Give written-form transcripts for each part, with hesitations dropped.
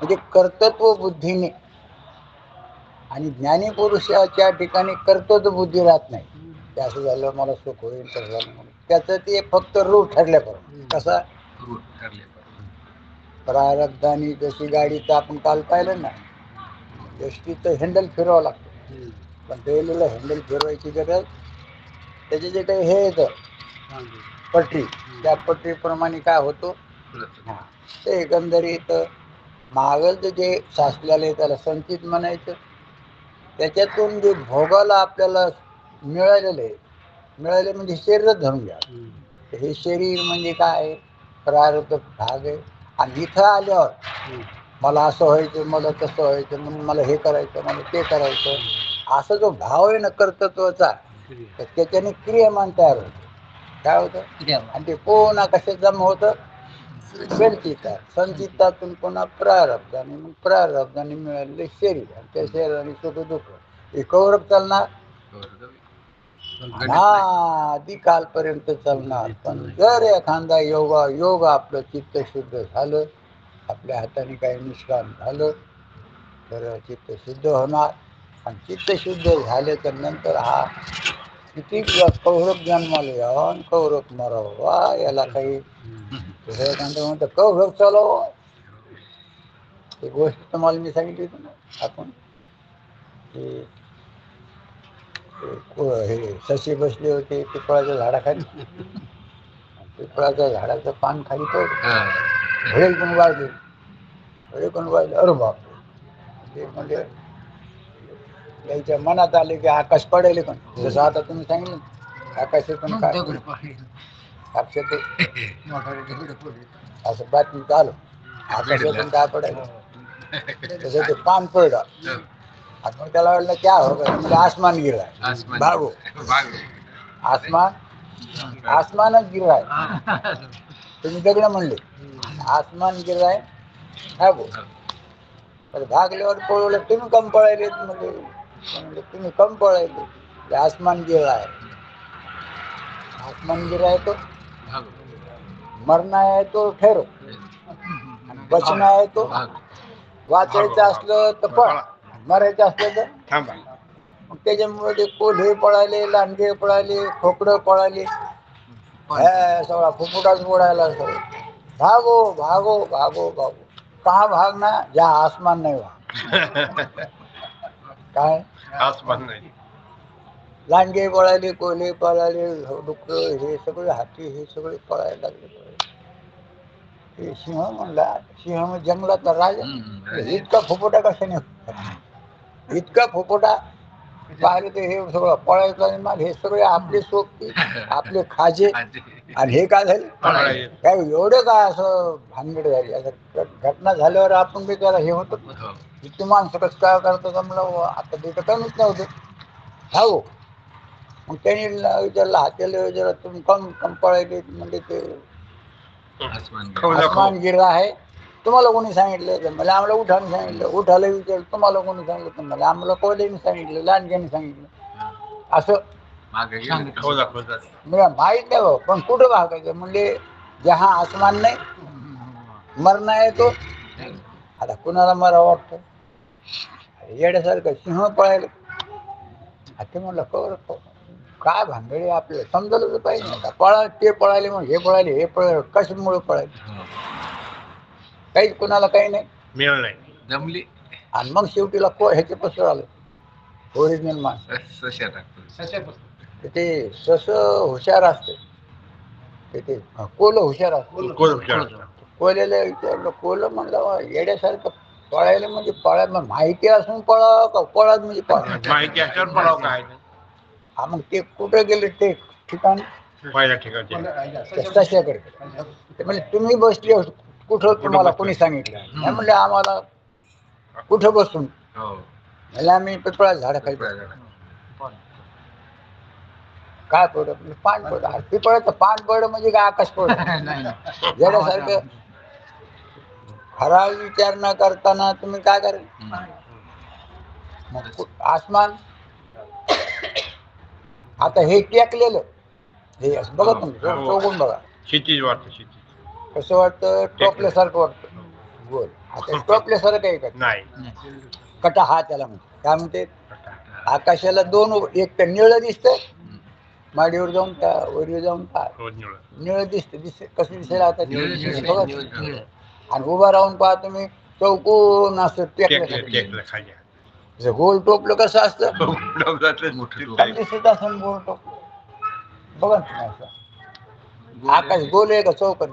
म्हणजे कर्तृत्व बुद्धीने आणि ज्ञानी पुरुषाच्या ठिकाणी कर्तृत्व बुद्धी राहत नाही. ते असं झालं मला सुख होईल तर झालं म्हणून त्याचं ते फक्त रूढ ठरल्यापर्यंत कसा प्रारब्धाने जशी गाडीचं आपण काल पाहिलं ना एसटीचं हँडल फिरवावं लागतं पण रेल्वेला हँडल फिरवायची गरज त्याचे जे काही हे येतं पटरी त्या पटरीप्रमाणे काय होतो हा ते एकंदरीत मागचं जे साचलेलं आहे त्याला संचित म्हणायचं. त्याच्यातून जे भोगाला आपल्याला मिळाले म्हणजे शरीरच धरून घ्या. हे शरीर म्हणजे काय प्रारब्ध भाग आहे आणि इथं आल्यावर मला असं व्हायचं मला तसं व्हायचं म्हणून मला हे करायचं मला ते करायचं असा जो भाव आहे ना कर्तृत्वाचा तर त्याच्याने क्रियामान तयार होतं. काय होतं आणि ते कोणा कशात जमा होतं संचितात संचितातून पुन्हा प्रारब्ध आणि मग प्रारब्धाने मिळालेले शरीर आणि त्या शरीराने सुख दुःख हे कौरव चालणार आधी कालपर्यंत चालणार. पण जर एखादा योग आपलं चित्त शुद्ध झालं आपल्या हाताने काही निष्काम झालं तर चित्त शुद्ध होणार आणि चित्त शुद्ध झाल्याच्या नंतर हा किती कौरव जन्माले यावं कौरव मरावं वा याला काही म्हणतं कौरव चालव ही गोष्ट तुम्हाला मी सांगितली होती ना आपण हे शशी बसले होते पिपळाच्या झाडाखाली पिपळाच्या झाडाचं पान खाली पडलं घडे पण वाजले अरे बाप ते म्हणजे त्याच्या मनात आले की आकाश पडेल पण जसं आता तुम्ही सांगितलं आकाशातून काय साक्षात असं बातमी आलं आकाशातून काय पडायलं तसं ते पान पडलं आणि मग त्याला वाटलं क्या होगा म्हणजे आसमान गिर रहा है भागो आसमानच गिर रहा है तुम्ही दगड म्हणले आसमान गिर रहा है भागो तर भागल्यावर पळवलं तुम्ही कम पळायले म्हणजे तुम्ही कम पळायले आसमान गिर रहा है आसमान गिर रहा है तो मरना है तो ठहरो बचना आहे तो वाचायचं असलं तर पळ मरायचं असलं तर थांबा. मग त्याच्यामुळे ते कोल्हे पळाले लांडगे पळाले खोकडं पळाले सगळा फुफुटाच उडायला सगळं भागो भागो भागो भागो कहा भागना जहाँ आसमान नाही वहाँ काय आसमान नाही. लांडगे पळाले कोल्हे पळाले डुकर हे सगळे हाती हे सगळे पळायला लागले. सिंह म्हणला सिंह जंगलातला राजा इतका फुफुटा कशाने इतका फुफुटा पाहिलं तर हे सगळं पळायचं आणि मग हे सगळे आपले सोबती आपले खाजे आणि हे काय झाले काय एवढं काय असं भानगड झाली असं घटना झाल्यावर आपण बी त्याला हे होतं इतकी माणसं कसं काय करतात म्हणलं आता ते तर कमीच नव्हतं हो मग त्यांनी विचारलं हात्याला विचारलं तुम्ही कम पळायले म्हणजे ते आसमान गिरला आहे तुम्हाला कोणी सांगितलं तर मला आम्हाला उठाने सांगितलं उठायला विचारलं तुम्हाला कोणी सांगितलं तर मला आम्हाला कोल्हेने सांगितलं लांडग्याने सांगितलं असं माहित नाही पण कुठं भागायचं म्हणजे जहा आसमान नाही मरणं आहे तो आता कुणाला मला वाटतं येण्यासारखं सिंह पळायला ते म्हणलं काय भानगडी आपल्याला समजलं तर पाहिजे ना पळा ते पळाले मग हे पळाले हे पळाले कशामुळे पळाले काहीच कुणाला काही नाही मिळालं नाही जमली आणि मग शेवटीला ह्याचे पसर आलं ओरिजिनल माणसं ते सस हुशार असते ते कोल हुशार असते कोल्याला विचारलं कोलं म्हणलं येड्यासारखं पळायला म्हणजे पळा मग माहिती असून पळावं का पळत म्हणजे पळा माहिती असल्यावर पळावं काय हा मग ते कुठं गेले ते ठिकाण पहिल्या ठिकाणी तशाकडे ते म्हणजे तुम्ही बसले कुठं तुम्हाला कोणी सांगितलं नाही म्हणले आम्हाला कुठं बसून म्हणजे आम्ही पिपळा झाड खाली काय पडत पान पड पिपळाचं पान पड म्हणजे काय आकाश पड येण्यासारखं खरा विचार न करताना तुम्ही काय करेल आसमान आता हे टेकलेलं हे बघा तुम्ही बघा क्षितिज वाटतं क्षितिज कसं वाटतं? टोपल्यासारखं वाटतं. गोल आता टोपल्यासारखं आहे का? नाही. कटा हा त्याला म्हणते. काय म्हणते? आकाशाला दोन, एक तर निळं दिसतंय माडीवर जाऊन का वरीवर जाऊन का निळं दिसते. कसं दिसेल आता? आणि उभा राहून पहा तुम्ही, चौकोन असं टेकलं खाली. गोल टोपलं कसं असतं? दिसत असं गोल टोपलं बघा ना असं. आकाश गोल आहे का चौकोन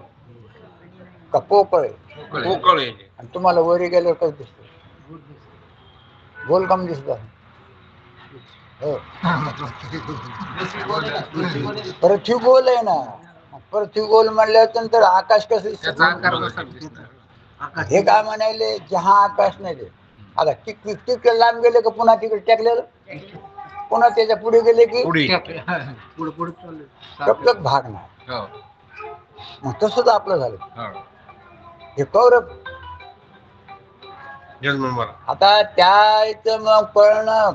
का पोकळ आहे? आणि तुम्हाला वरी गेल्यावर कसं दिसत? गोल कम दिसत हो. पृथ्वी गोल आहे ना. पृथ्वी गोल म्हणल्यानंतर आकाश कसं दिसत? हे काय म्हणायले? जहा आकाश नाही ते आता टिक लांब गेले का पुन्हा तिकडे टेकलेलं, पुन्हा त्याच्या पुढे गेले की टपटक भाग नाही. मग तसंच आपलं झालं. हे कौरव आता त्या मग पळणं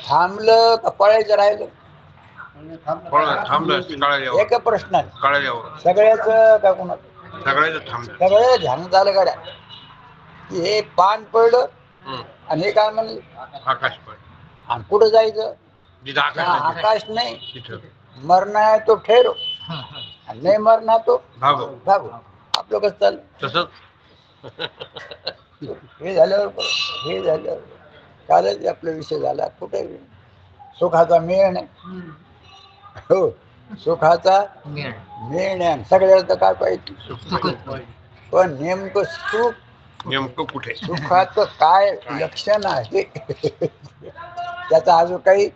थांबलं का पळायचं राहिलं? एक प्रश्न आहे सगळ्याच का कोणाचं? सगळं ध्यान झालं गाड्या की हे पान पडलं आणि हे काय म्हणलं? आकाश पडलं. आणि कुठं जायचं? आकाश नाही, मरना है तो ठेरो, नाही मरना तो भागो. आपलं कसं चाललं तसंच. हे झाल्यावर कालच आपला विषय झाला. कुठे सुखाचा मेळ नाही. हो, सुखाचा मेळ सगळ्याला काय पाहिजे? पण नेमकं कुठे? सुखाचं काय लक्षण आहे त्याचा अजून काही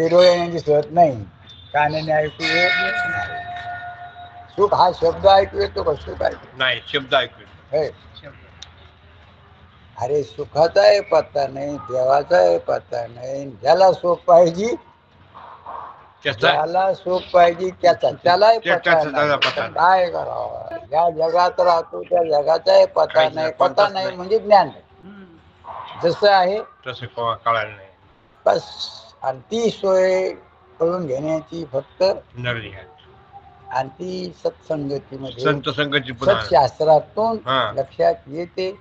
डोळ्याने दिसत नाही, कानाने ऐकू येत नाही. सुख हा शब्द ऐकू येतो का? सुख ऐकू नाही, शब्द ऐकू. अरे सुखाचा आहे पत्ता नाही, देवाचा आहे पत्ता नाही. ज्याला सुख पाहिजे, त्याला सुख पाहिजे त्यालाही पत्ता नाही. काय करावं? ज्या जगात राहतो त्या जगाचा पत्ता नाही म्हणजे ज्ञान जसं आहे तसं कळायला नाही बस. आणि ती सोय करून घेण्याची फक्त आणि ती सत्संगतीमध्ये सत्शास्त्रातून लक्षात येते.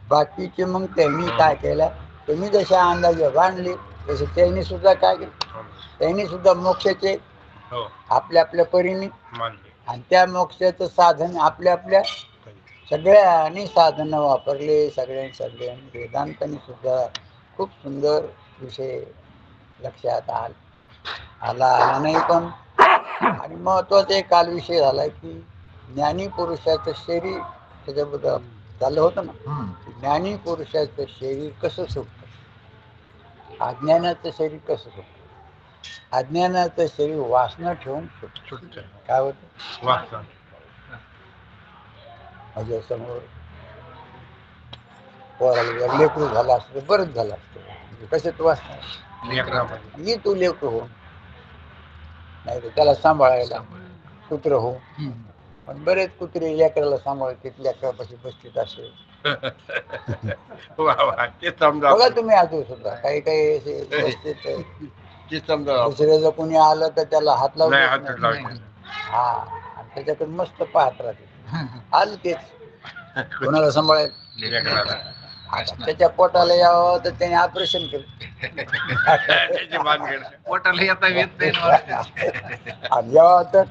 बाकीचे मग त्यांनी काय केलं? तुम्ही जशा अंदाजे बांधले तसे त्यांनी सुद्धा काय केलं? त्यांनी सुद्धा मोक्षाचे आपल्या आपल्या परीने आणि त्या मोक्षाचं साधन आपल्या आपल्या सगळ्यांनी साधन वापरले. सगळ्यांनी वेदांतांनी सुद्धा खूप सुंदर विषय लक्षात आला नाही. पण आणि महत्वाचा एक काल विषय झाला की ज्ञानी पुरुषाचं शरीर त्याच्याबद्दल झालं होतं ना. ज्ञानी पुरुषाचं शरीर कसं सुटतं, अज्ञानाचं शरीर कसं सुटतं? अज्ञानाचं शरीर वासना ठेवून सुटतं. काय होतं? वासना. माझ्या समोर पोराला लेकरू झालं असतं बरंच झालं असतं. कशात वासना? ये तू लेकरू हो, नाही तर त्याला सांभाळायला कुत्र हो. पण बरेच कुत्रे लेकराला सांभाळते, लेकरापाशी बसतीत असे. बघा तुम्ही अजून सुद्धा काही दुसऱ्याचं कोणी आलं तर त्याला हात लावतो. हा, आणि त्याच्याकडे मस्त पाहत राहते. आलं तेच कोणाला सांभाळायला. त्याच्या पोटाला यावं तर त्याने ऑपरेशन केलं. पोटाला येता येत नाही यावं तर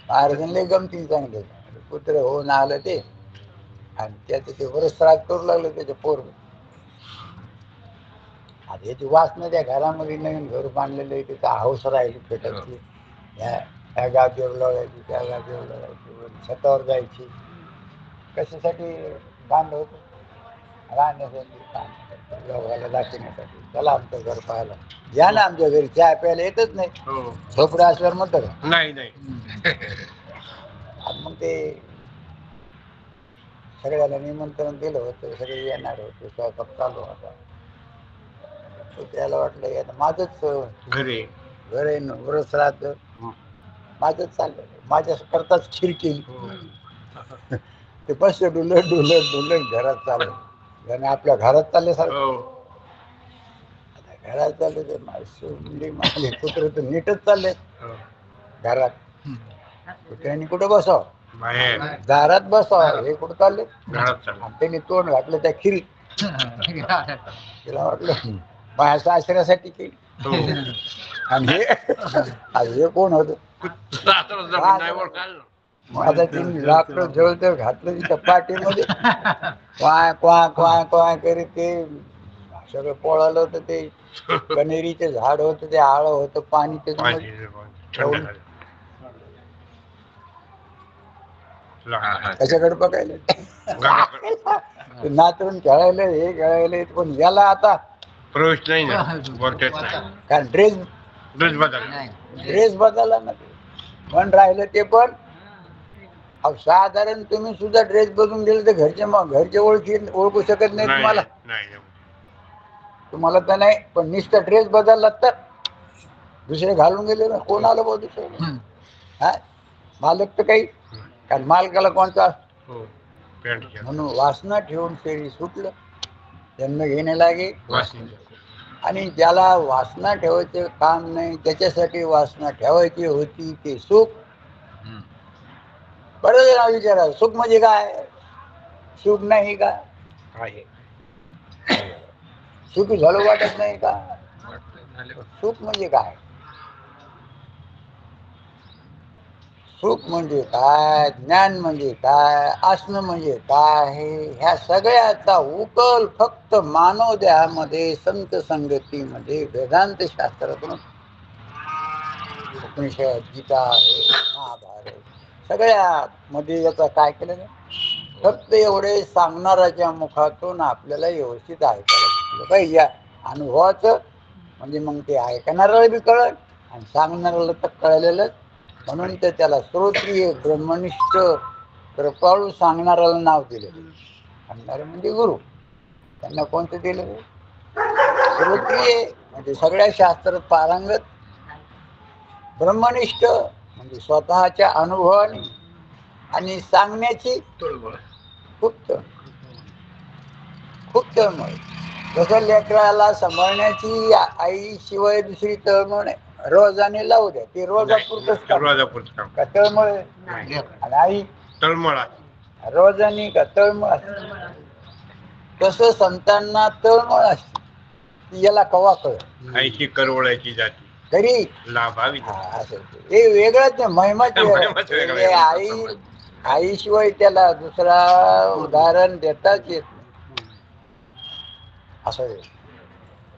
अर्जुनला गमती चांगले कुत्रे होऊन आलं ते. आणि त्याचं ते बरंच त्रास करू लागलं त्याच्या पोर. आता याची वासना त्या घरामध्ये नवीन घर बांधलेलं आहे, तिथं हौस राहिली पेटायची. ह्या गादीवर लावायची, त्या गादीवर लावायची, छतावर जायची. कशासाठी बांधलं होतं? राहण्यासाठी, लोकांना दाखवण्यासाठी. चला आमचं घर पाहायला या ना, आमच्या घरी चहा प्यायला येतच नाही. झोपडा असल्यावर म्हणतं का? नाही. मग ते सगळ्याला निमंत्रण दिलं होतं, सगळे येणार होते, स्वयंपाक चालू होता. त्याला वाटलं आता माझंच घर आहे ना, वरच राहतं, माझंच चाललं, माझ्या करताच खीर केली. ते बस डुलत घरात चाललं. आणि आपल्या घरात चालल्यासारखं आता घरात चालले तर कुत्र तर नीटच चालले घरात. त्यांनी कुठं बसाव, बाहेर दारात बसाव. हे कुठं चालले, घरात चाललं. आणि त्यांनी तोंड घातलं त्या खिरी. तिला वाटलं माझ्या आश्रयासाठी केली. हो. आणि हे कोण होत, नाही ओळखायला. माझा तिने लाकडं जवळ घातलं तिच्या पाठीमध्ये. क्वाय क्वाय क्वाय क्वाय करीत ते सगळं पोळालं होतं. ते कनेरीचे झाड होतं, ते आळ होतं, पाणी त्याच्यामध्ये. थंड झालं. त्याच्याकडे बघायला नातून खेळायला, हे खेळायला, पण याला आता प्रवेश नाही ना, बोलतेच नाही. कारण ड्रेस बदलला ना. पण राहिलं ते पण अहो, साधारण तुम्ही सुद्धा ड्रेस बदलून गेले तर घरचे ओळखू शकत नाही तुम्हाला. तुम्हाला तर नाही, पण नुसता ड्रेस बदलला तर दुसरे घालून गेले ना, कोण आलं बघ दुसरं. हा, मालक तर काही, कारण मालकाला कोणता म्हणून वासना ठेवून फेरी सुटलं, जन्म घेणे लागे. आणि ज्याला वासना ठेवायचं काम नाही, त्याच्यासाठी वासना ठेवायची होती ते सुख. बरोबर ना, विचारा, सुख म्हणजे काय, सुख नाही का, सुखी झालं वाटत नाही का. सुख म्हणजे काय, सुख म्हणजे काय, ज्ञान म्हणजे काय, असणं म्हणजे काय, ह्या सगळ्याचा उकल फक्त मानव देहामध्ये, संत संगतीमध्ये, वेदांत शास्त्रातून, उपनिषद, गीता, महाभारत, सगळ्या मध्ये याचा काय केलं नाही. फक्त एवढे सांगणाराच्या मुखातून आपल्याला व्यवस्थित ऐकायला शिकलं पाहिजे. अनुभवाचं म्हणजे मग ते ऐकणाऱ्याला बी कळत आणि सांगणाऱ्याला तर कळलेलंच. म्हणून तर त्याला श्रोत्रिय ब्रह्मनिष्ठ कृपाळू सांगणाऱ्याला नाव दिलं. सांगणारे म्हणजे गुरु. त्यांना कोणतं दिलं, श्रोत्रिय म्हणजे सगळ्या शास्त्रात पारंगत, ब्रह्मनिष्ठ म्हणजे स्वतःच्या अनुभवाने, आणि सांगण्याची खूप तळमळ. जसं लेकराला सांभाळण्याची आई शिवाय दुसरी तळमळ नाही. रोजाने लावू द्या, ते रोजापुरतच का तळमळ, आणि आई तळमळ रोजानी का तळमळ. तसं संतांना तळमळ असते, याला कवा कळ, आईची करवळायची जाती तरी लाभावी. हे वेगळंच महिमाच. आईशिवाय त्याला दुसरा उदाहरण देताच येत नाही. असं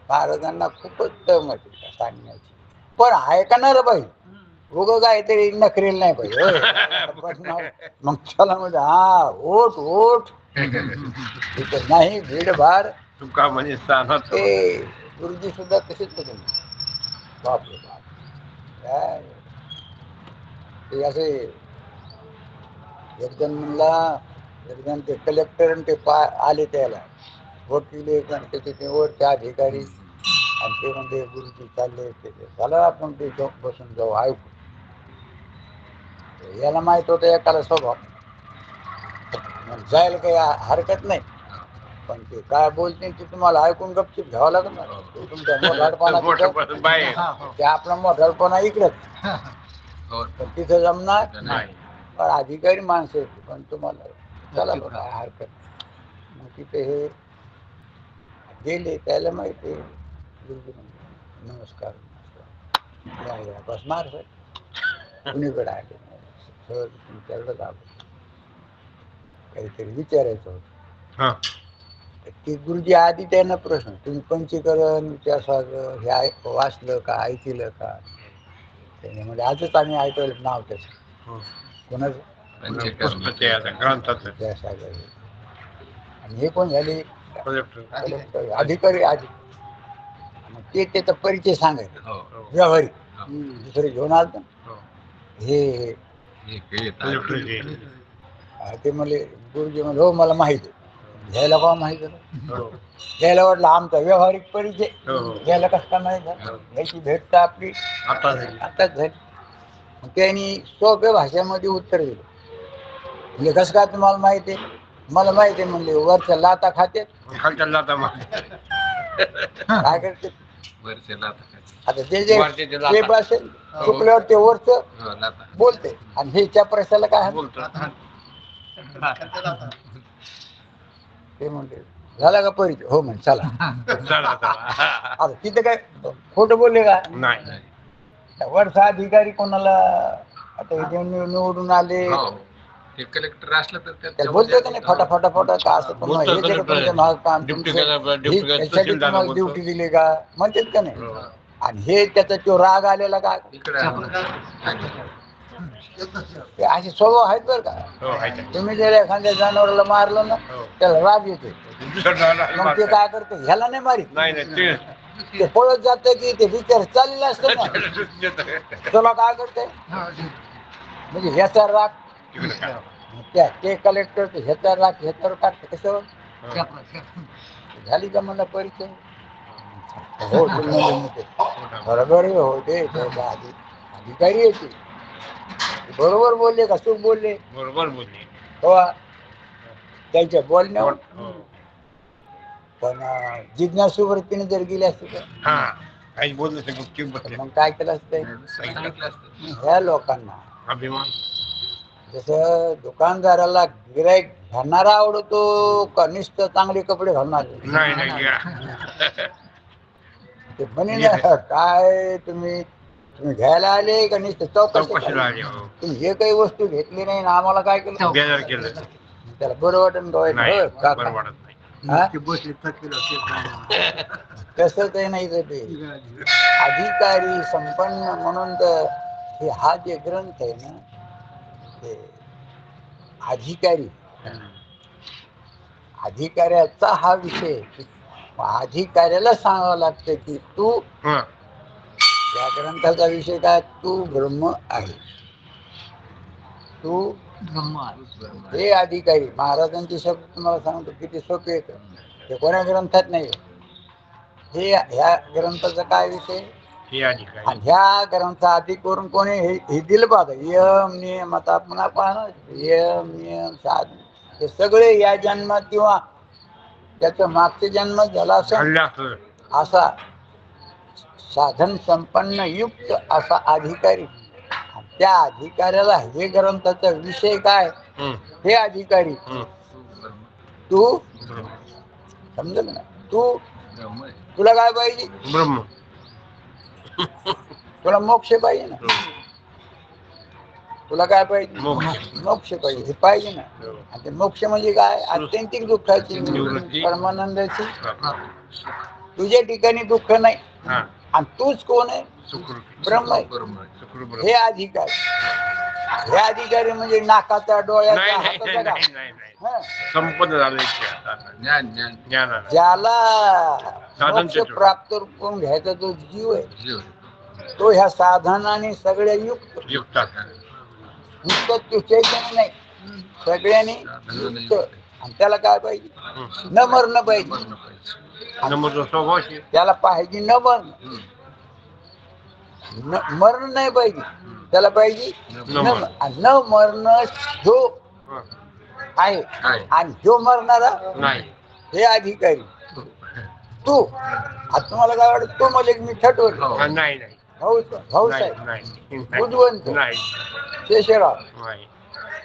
महाराजांना खूपच तळमळ सांगण्याची, पण ऐकणार पाहिजे. उगं काहीतरी नखरेल नाही पाहिजे. मग चला म्हणजे हा ओठ ओठ तिथं नाही भीडभाड. तुका म्हणजे ते गुरुजी सुद्धा तसेच होते. बापरे बाप, काय ते असे एक जण म्हणला, एक जण ते कलेक्टर ते आले त्याला वकील, त्याचे वरचे अधिकारी, आणि ते म्हणजे गुरुजी चालले झालं, आपण ते बसून जाऊ ऐकू. याला माहित होतं एकाला स्वभाव जायला काही हरकत नाही, पण ते काय बोलते ते तुम्हाला ऐकून गपचूप घ्यावं लागणार. तुमचा मोठाडपणा, ते आपला मोठाडपणा इकडच, पण तिथं जमणार नाही. पण अधिकारी माणसं होती, पण तुम्हाला चला बघा हरकत नाही. मग तिथे हे गेले, त्याला माहिती नमस्कार नमस्कार बसणार सर, कुणीकडे आले सर, तुमच्याकडे आलो, काहीतरी विचारायचं होतं. ते गुरुजी आधी त्यांना प्रश्न, तुम्ही पंचीकरण विचारसागर हे वाचलं का, ऐकलं का. त्याने म्हणजे आजच आम्ही ऐकलं नाव त्याचं, कोणाचं विद्यासागर. आणि हे कोण झाले, अधिकारी आधी. ते त्याचा परिचय सांगायचा व्यावहारिक, दुसरे घेऊन आलं हे ते म्हणले, गुरुजी म्हणले हो मला माहिती आहे. घ्यायला का माहिती आहे, घ्यायला वाटलं आमचा व्यावहारिक परिचय, घ्यायला कसं का नाही झाला, याची भेट तर आपली आताच झाली. त्यांनी सोप्या भाषेमध्ये उत्तर दिलं. म्हणजे कसं काय तुम्हाला माहिती आहे, मला माहिती आहे म्हणले, वरच्या लाता खाते, खालच्या लाता काय करते, आता ते जे वरचे ते शेप लाथा. असेल चुकल्यावर ते वरच हो, बोलते आणि हे चपराशाला काय बोलतो. ते म्हणते झाला का परिचय हो म्हण चला चला चला. आता तिथे काय खोटं बोलले का नाही. वरचा अधिकारी कोणाला आता हे जे निवडून आले कलेक्टर असलं तर त्याला बोलतोय का नाही फटाफटा का असं तुम्हाला बोलतोय हे जे का कलेक्टर. तुमच्या महाग काम डिप्टी तुमचं कलेक्टर, हे डिप्टी कलेक्टर, त्याच्यासाठी तहसीलदार तुम्हाला बोलतो. ड्युटी दिली का म्हणतात का नाही हो. आणि हे त्याचा तो राग आलेला का इकडे ते असे स्वभाव आहेत बरं का हो, आहे. तुम्ही जर एखाद्या जनावराला मारलं ना हो. त्याला राग येते दुसरं मग ते काय करते ह्याला नाही मारित नाही ते पळत जाते की ते विचार चाललेला असतं ना त्याला काय करते म्हणजे ह्याचा राग त्या ते कलेक्टर ह्याचा राग ह्याच्यावर काढते कसं झाली का मला परिचय हो बरोबर हो ते अधिकारी येते बरोबर बोलले का चूक बोलले बरोबर बोलली. हो त्यांच्या बोलण्यावर हो. पण जिज्ञासू वृत्तीने जर गेली असते तर हा काही बोललं ते गुपचूप बसले. मग काय केलं असतं ह्या लोकांना अभिमान. जसं दुकानदाराला गिराईक घालणारा आवडतो का नुसतं चांगले कपडे घालणार नाही घ्या. ते म्हणे ना काय तुम्ही घ्यायला आले का नुसतं चौकशी चौकशीला आले, हो. तुम्ही हे काही वस्तू घेतली नाही ना आम्हाला काय केलं बेजार केलं. त्याला बरं वाटत नाही बरं वाटत नाही. कसं ते नाही तर ते अधिकारी संपन्न म्हणून तर हे हा जे ग्रंथ आहे ना ते अधिकारी अधिकाऱ्याचा हा विषय अधिकाऱ्याला सांगावं लागतं की तू हा. या ग्रंथाचा विषय काय तू ब्रह्म आहे तू हे अधिकारी महाराजांचे शब्द तुम्हाला सांगतो किती सोपे येत ते कोण्या ग्रंथात नाही हे ह्या ग्रंथाचा काय विषय हे अधिकारी. आणि ह्या ग्रंथ आधी करून कोणी हे दिलं पाहतं यम नियम आता आपण पाहणार यम नियम साधन हे सगळे या जन्मात किंवा त्याचं मागच्या जन्मात झाला असं असा साधन संपन्न युक्त असा अधिकारी त्या अधिकाऱ्याला हे ग्रंथाचा विषय काय हे अधिकारी तू समजल ना तू तुला काय पाहिजे ब्रह्म. तुला मोक्ष पाहिजे ना तुला काय पाहिजे मोक्ष. मोक्ष पाहिजे हे पाहिजे ना आणि ते मोक्ष म्हणजे काय आत्यंतिक दुःखाची निवृत्ती परमानंदाची तुझ्या ठिकाणी दुःख नाही हा. आणि तूच कोण आहे ब्रह्म आहे हे अधिकारी हे अधिकारी म्हणजे नाकाचा डोळ्याचा हाताचा का संपन्न झालं ज्याला साधन मोक्ष प्राप्त करून घ्यायचा जो जीव आहे तो ह्या साधनाने सगळ्या युक्त नुसतं तू चैतन्य नाही सगळ्यांनी युक्त आणि त्याला काय पाहिजे न मरणं पाहिजे त्याला पाहिजे न मरण मरण नाही पाहिजे त्याला पाहिजे न मरण जो आहे आणि जो मरणारा हे अधिकारी तू आता तुम्हाला काय वाटत तू मला एक मी ठटवल नाही भाऊसाहेब बुधवंत शेषराव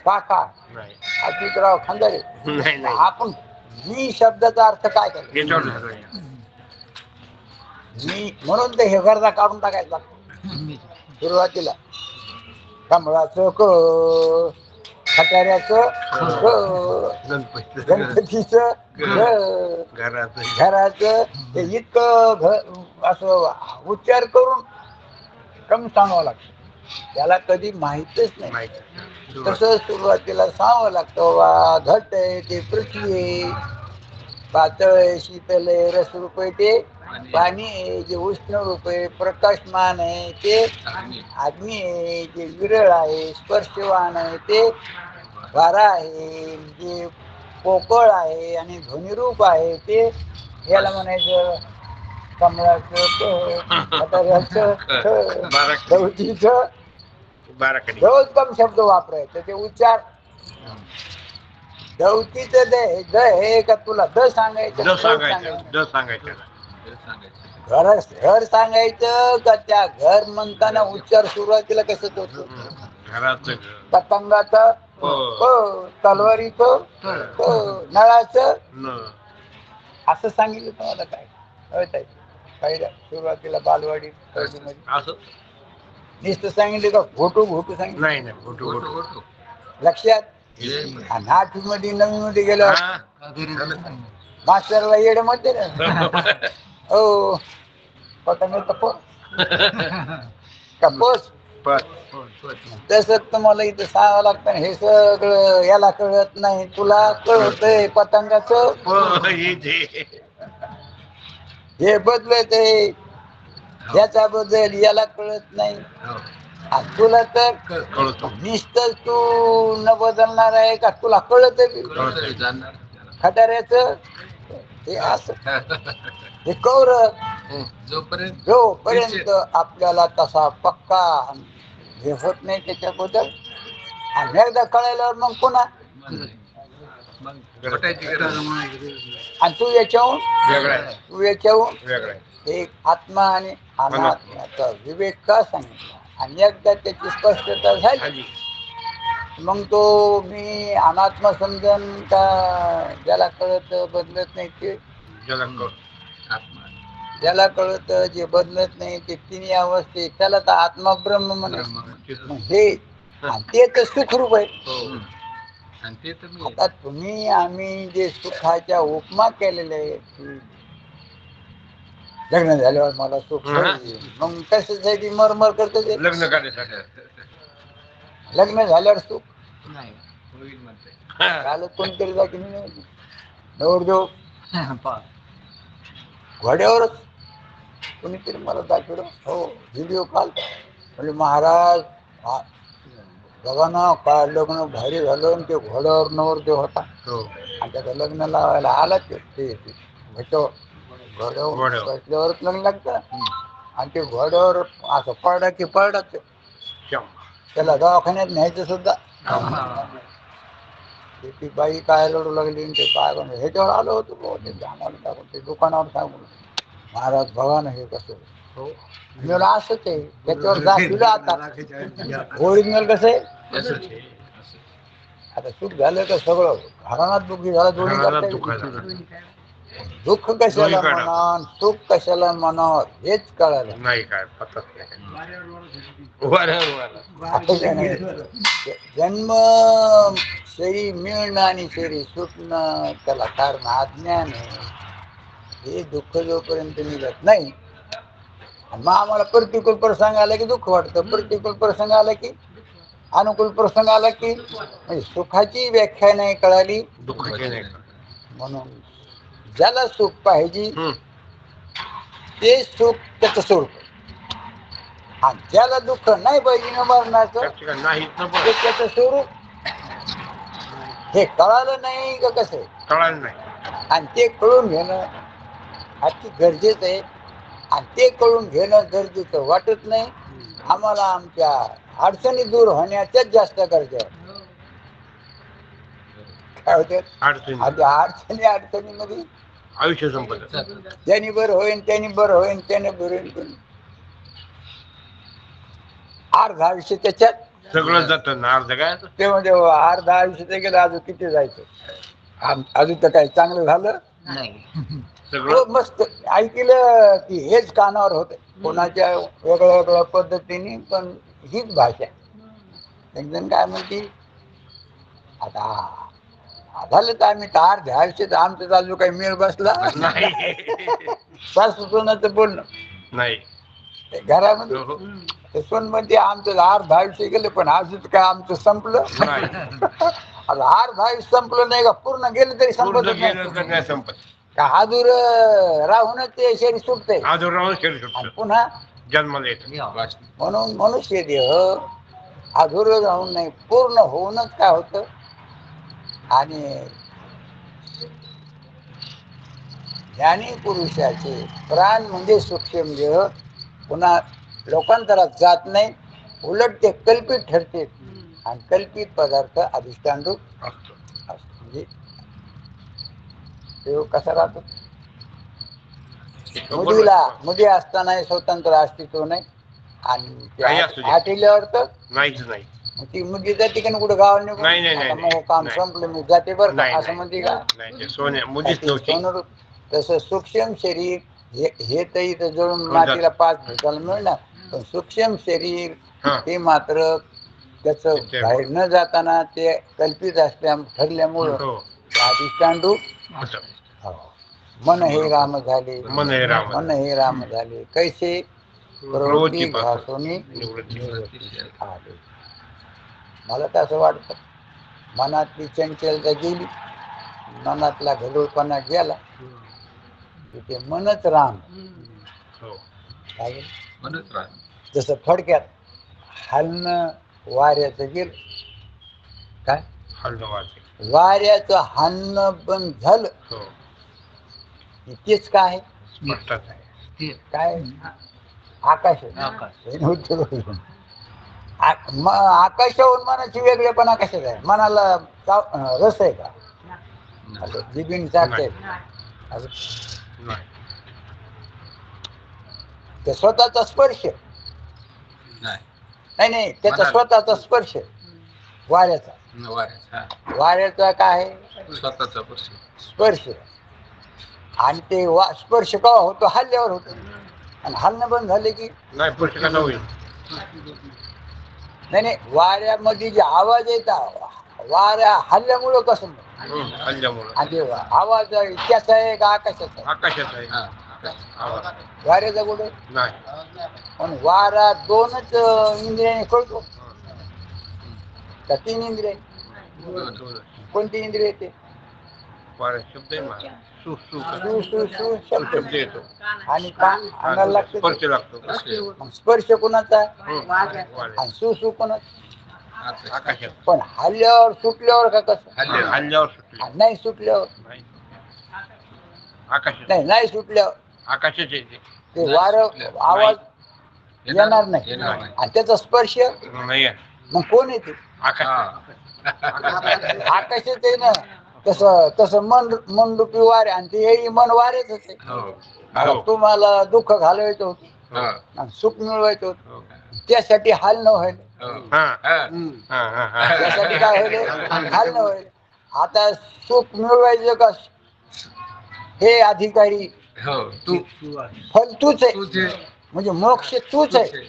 काका अच्युतराव खंदारे आपण मी शब्दाचा अर्थ काय करतो मी म्हणून ते हे गरजा काढून टाकायचा सुरुवातीला कमळाचं क खटाऱ्याचं गणपतीचं घराचं ते इतकं असं उच्चार करून कम सांगावं लागतं त्याला कधी माहितच नाही तसं सुरुवातीला सांगावं लागतं वा घट आहे ते पृथ्वी आहे पातळ आहे शीतल आहे रस रूप आहे ते पाणी आहे जे उष्ण रूप आहे प्रकाशमान आहे ते अग्नी आहे जे विरळ आहे स्पर्शवान आहे ते वारा आहे जे पोकळ आहे आणि ध्वनिरूप आहे ते याला म्हणायचं कमळाचं गवतीचं कम शब्द वापरायचं ते उच्चार गवतीचं द हे का तुला द सांगायचं घर सांगायचं का त्या घर म्हणताना उच्चार सुरुवातीला कसं होतो? घराचं पतंगाचं तलवारीचं नळाचं असं सांगितलं तुम्हाला काय कळतंय? पहिल्या सुरुवातीला बालवाडी असं नुसतं सांगितलं का घोटू घोटू सांगितलं? नाही नाही फोटो फोटो लक्षात. आणि 8वी मध्ये 9वी मध्ये गेल्यावर मास्टरला येडं म्हणते ना. हो पतंग कपोस तसंच तुम्हाला इथं सांगावं लागतं. हे सगळं याला कळत नाही, तुला कळतंय पतंगाचं. हे बदलत आहे, याचा बदल याला कळत नाही. आणि तुला तर नुसतं तू न बदलणार आहे का? तुला कळत खटाऱ्याच हे असं हे कौर जोपर्यंत आपल्याला तसा पक्का हे होत नाही त्याच्याबद्दल. आणि एकदा कळायल्यावर मग पुन्हा आणि तू याच्याहून एक आत्मा आणि अनात्म्याचा विवेक का सांगितला. आणि एकदा त्याची स्पष्टता झाली मग तो मी अनात्मा समजन का ज्याला कळत बदलत नाही ते, ज्याला कळत जे बदलत नाही ते तिन्ही अवस्थे त्याला तर आत्मा ब्रह्म म्हणायचं. हे आणि ते तर सुखरूप आहे. आता तुम्ही आम्ही जे सुखाच्या उपमा केलेले आहे की लग्न झाल्यावर मला सुख होईल, मग कशासाठी मरमर करतो ते? लग्न करण्यासाठी. लग्न झाल्यावर सुख नाही झालं कोणतरी जाती नवरदेव घोड्यावरच कोणीतरी मला दाखवलं. हो व्हिडिओ कॉल म्हणजे महाराज बघा ना काय लग्न भारी झालं. आणि ते घोड्यावर नवरदेव होता आणि त्याचं लग्न लावायला आला ते घोड्यावर बसल्यावरच लग्न लागतं. आणि ते घोड्यावर असं पडला की पडत त्याला दवाखान्यात न्यायचं सुद्धा. ती बाई काय लढू लागली ते काय ह्याच्यावर आलो होतो ते दुकानावर सांगून महाराज बघा ना हे कसं मला असंच आहे. त्याच्यावर दाखवलं आता ओरिजिनल कसं आहे. आता सुख झालं का सगळं घरात दुःखी झालं दोन्ही. दुःख कशाला म्हणा सुख कशाला म्हणा हेच कळालं नाही. काय पत्ताच जन्म शरीर मिळणं आणि शरीर सुटणं त्याला कारण अज्ञान आहे. हे दुःख जोपर्यंत निघत नाही. मग आम्हाला प्रतिकूल प्रसंग आला की दुःख वाटतं, प्रतिकूल प्रसंग आला की अनुकूल प्रसंग आला की म्हणजे सुखाची व्याख्या नाही कळाली दुःखाची नाही. म्हणून ज्याला सुख पाहिजे ते सुख त्याचं स्वरूप. आणि ज्याला दुःख नाही पाहिजे न मरणाचं त्याचं स्वरूप हे कळालं नाही का कसं कळालं नाही. आणि ते कळून घेणं अति गरजेचं आहे. आणि ते कळून घेणं गरजेचं वाटत नाही आम्हाला. आमच्या अडचणी दूर होण्याच्याच जास्त गरजा आहे. काय होते अडचणीमध्ये आयुष्य संपत. ज्यांनी बरं होईन त्यांनी बरं होईन त्याने बरं होईन. अर्ध आयुष्य त्याच्यात सगळं जातं ना. अर्ध काय ते म्हणजे अर्ध आयुष्य ते गेलं अजून किती जायचं. अजून तर काही चांगलं झालं नाही. सगळं मस्त ऐकलं की हेच कानावर होत. कोणाच्या वेगळ्या वेगळ्या पद्धतीने पण हीच भाषा. एक जण काय म्हणते आता झालं तर आम्ही तर अर्ध्या आयुष्यात आमचं चालू काही मेळ बसला नाही. सासू सोनाचं बोलणं नाही घरामध्ये. सोन म्हणते आमचं अर्ध आयुष्य गेलं पण अजून काय आमचं संपलं. आता अर्ध आयुष्य संपलं नाही का पूर्ण गेलं तरी संपत का अधूर राहूनच ते शरीर सुटते. पुन्हा जन्माला येत. म्हणून मनुष्य देह अधूर राहून नाही पूर्ण होऊनच काय होतं. आणि ज्ञानी पुरुषाचे प्राण म्हणजे सूक्ष्म देह पुन्हा लोकांतरात जात नाही. उलट ते कल्पित ठरते आणि कल्पित पदार्थ अधिष्ठान रूप असतो. म्हणजे देव कसा राहतो मुदी असताना स्वतंत्र अस्तित्व नाही आणि ते काही असू दे. आटिल्यावर तर नाहीच नाही. मग ती मुदी जाते का कुठं गावाला निघून नाही, नाही, आता नाही, मग काम नाही. संपलं मी जाते बरं का नाही, असं नाही. म्हणते का नाही ते सोन्या मुलीच नव्हती. सोनरूप तसं सूक्ष्म शरीर हे तर इथं जळून हो, मातीला 5 भेटायला मिळणार पण सूक्ष्म शरीर हा. हे मात्र त्याचं ते- बाहेर न जाताना ते कल्पित असल्या ठरल्यामुळं हो. अधिष्ठान रूप होतं. मन हे राम झाले मन हे राम मन हे राम झाले कैसे प्रवृत्ती घासोनी निवृत्ती. आले. मला तर असं वाटतं मनातली चंचलता गेली मनातला गढूळपणा गेला की ते मनच राम हो. काय म्हणत राहा. जसं थोडक्यात हलणं वाऱ्याचं गेलं काय हलवाचे. वाऱ्याचं हलणं बंद झालं हो. की तेच काय आहे? स्पष्टच आहे. काय आकाश आकाशाहून मनाची वेगळेपणा कशाच आहे मनाला रस आहे का असं जिबीन चाटते असं नाही. ते स्वतःचा स्पर्श नाही नाही त्याचा मनाला. स्वतःचा स्पर्श वाऱ्याचा वाऱ्याचा. वाऱ्याचा काय आहे? स्वतःचा पर्स. स्पर्श आणि ते स्पर्श केव्हा होतो हल्ल्यावर होतो आणि हलणं बंद झाले की नाही पुरुष कसा होईल. नाही वाऱ्यामध्ये जे आवाज येतात वाऱ्या हल्ल्यामुळं कसं हल्ल्यामुळं. आणि ते आवाज त्याचा आहे का आकाशाचा आहे? आकाशात आहे. हा. आवाज. वाऱ्याचा कुठे नाही. पण वारा दोनच इंद्रियाने कळतो का 3 इंद्रिय दोन. कोणती इंद्रिय येते वारा शब्द आहे ना. सु सु सु शब्द शब्द येतो. आणि का अंगाला लागतो स्पर्श लागतो. मग स्पर्श कोणाचा वाऱ्या. आणि सु कोणाचा आकाशात. पण हल्ल्यावर सुटल्यावर का कसं हल्ल्यावर सुटले. आणि नाही सुटल्यावर नाही. आकाशात. नाही सुटल्यावर आकाशाचे येते. ते वारं आवाज येणार नाही आणि त्याचा स्पर्श नाही आहे. मग कोण येते आकाश. आकाशात आहे ना तसं मन रूपी वारे आणि ते मन वारेच होते मला तुम्हाला दुःख घालवायचं होतं आणि सुख मिळवायचं होतं त्यासाठी हालणं व्हायला त्यासाठी काय व्हायला हालणं व्हायला आता सुख मिळवायचं का हे अधिकारी फल तूच आहे म्हणजे मोक्ष तूच आहे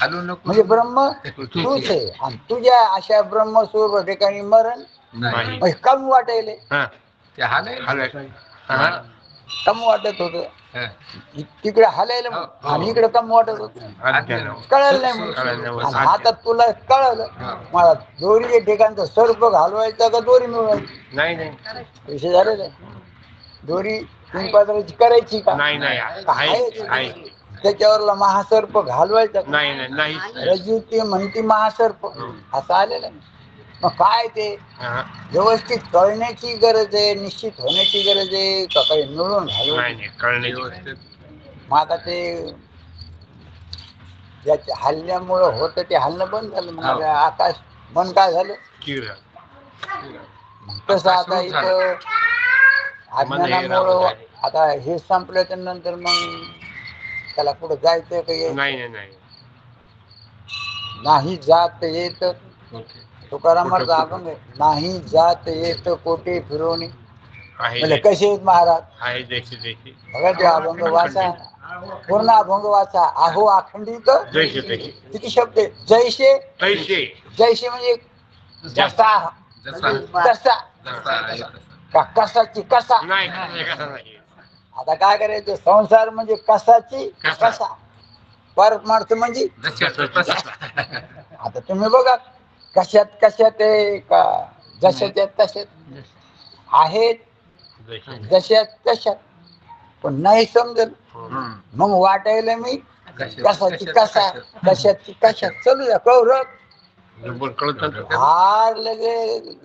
हालू नको म्हणजे ब्रह्म तूच आहे आणि तुझ्या अशा ब्रह्मस्वरूप ठिकाणी मरण नाही. म्हणजे कम वाटायले ते हालाय. कम वाटत होत तिकडे हालायला आणि इकडे कम वाटत होत कळलं नाही म्हणून. आणि आता तुला कळलं मला दोरीच्या ठिकाणचं सर्प घालवायचं का दोरी मिळवायची नाही नाही. विषय झाले ना दोरी पिंपात्राची करायची का नाही नाही. आहे. त्याच्यावरला महासर्प घालवायचा का? नाही नाही. नाही. रजू ते म्हणते महासर्प असं आलेलं आहे. मग काय ते व्यवस्थित कळण्याची गरज आहे निश्चित होण्याची गरज आहे का काही मिळून घालून नाही कळण्याची. मग आता ते ज्याच्या हल्ल्यामुळं होतं ते हलणं बंद झालं मग आकाश मन काय झालं तसं आता इथं अज्ञानामुळं आता हे संपल्याच्या नंतर मग त्याला कुठं जायचं का नाही नाही. नाही जात येत तुकारामाचा अभंग आहे नाही जात येत कोठे फिरवणी म्हणजे कसे आहेत महाराज आहे देशी देशी. बघा ते अभंग वाचा पूर्ण अभंग वाचा आहो अखंडित जैसे तैसे. किती शब्द आहे जैसे तैसे. जैसे म्हणजे जसा तसा का कसाची कसा नाही कसा नाही. आता काय करायचं संसार म्हणजे कसाची कसा परमार्थ म्हणजे आता तुम्ही बघा कशात आहे का जशाच्या तशात आहेत जशात तशात पण नाही समजत मग वाटायला मी कशाची कसा कशाची कशात चलू द्या फार लगे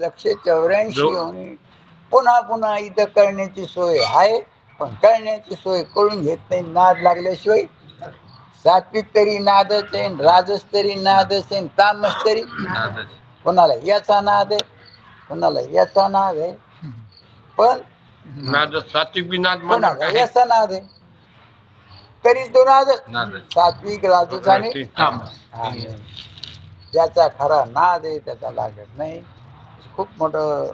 184 होणे पुन्हा इथं करण्याची सोय आहे पण करण्याची सोय करून घेत नाही नाद लागल्याशिवाय सात्विक तरी नादच आहे राजस तरी नादच आहे तामस तरी कोणाला याचा नाद आहे कोणाला याचा नाद आहे पण नाद सात्विक बी नाद कोणाला याचा नाद आहे करीत तो नाद नाद. सात्विक राजस आणि तामस. आणि ज्याचा खरा नाद आहे त्याचा लागत नाही. खूप मोठं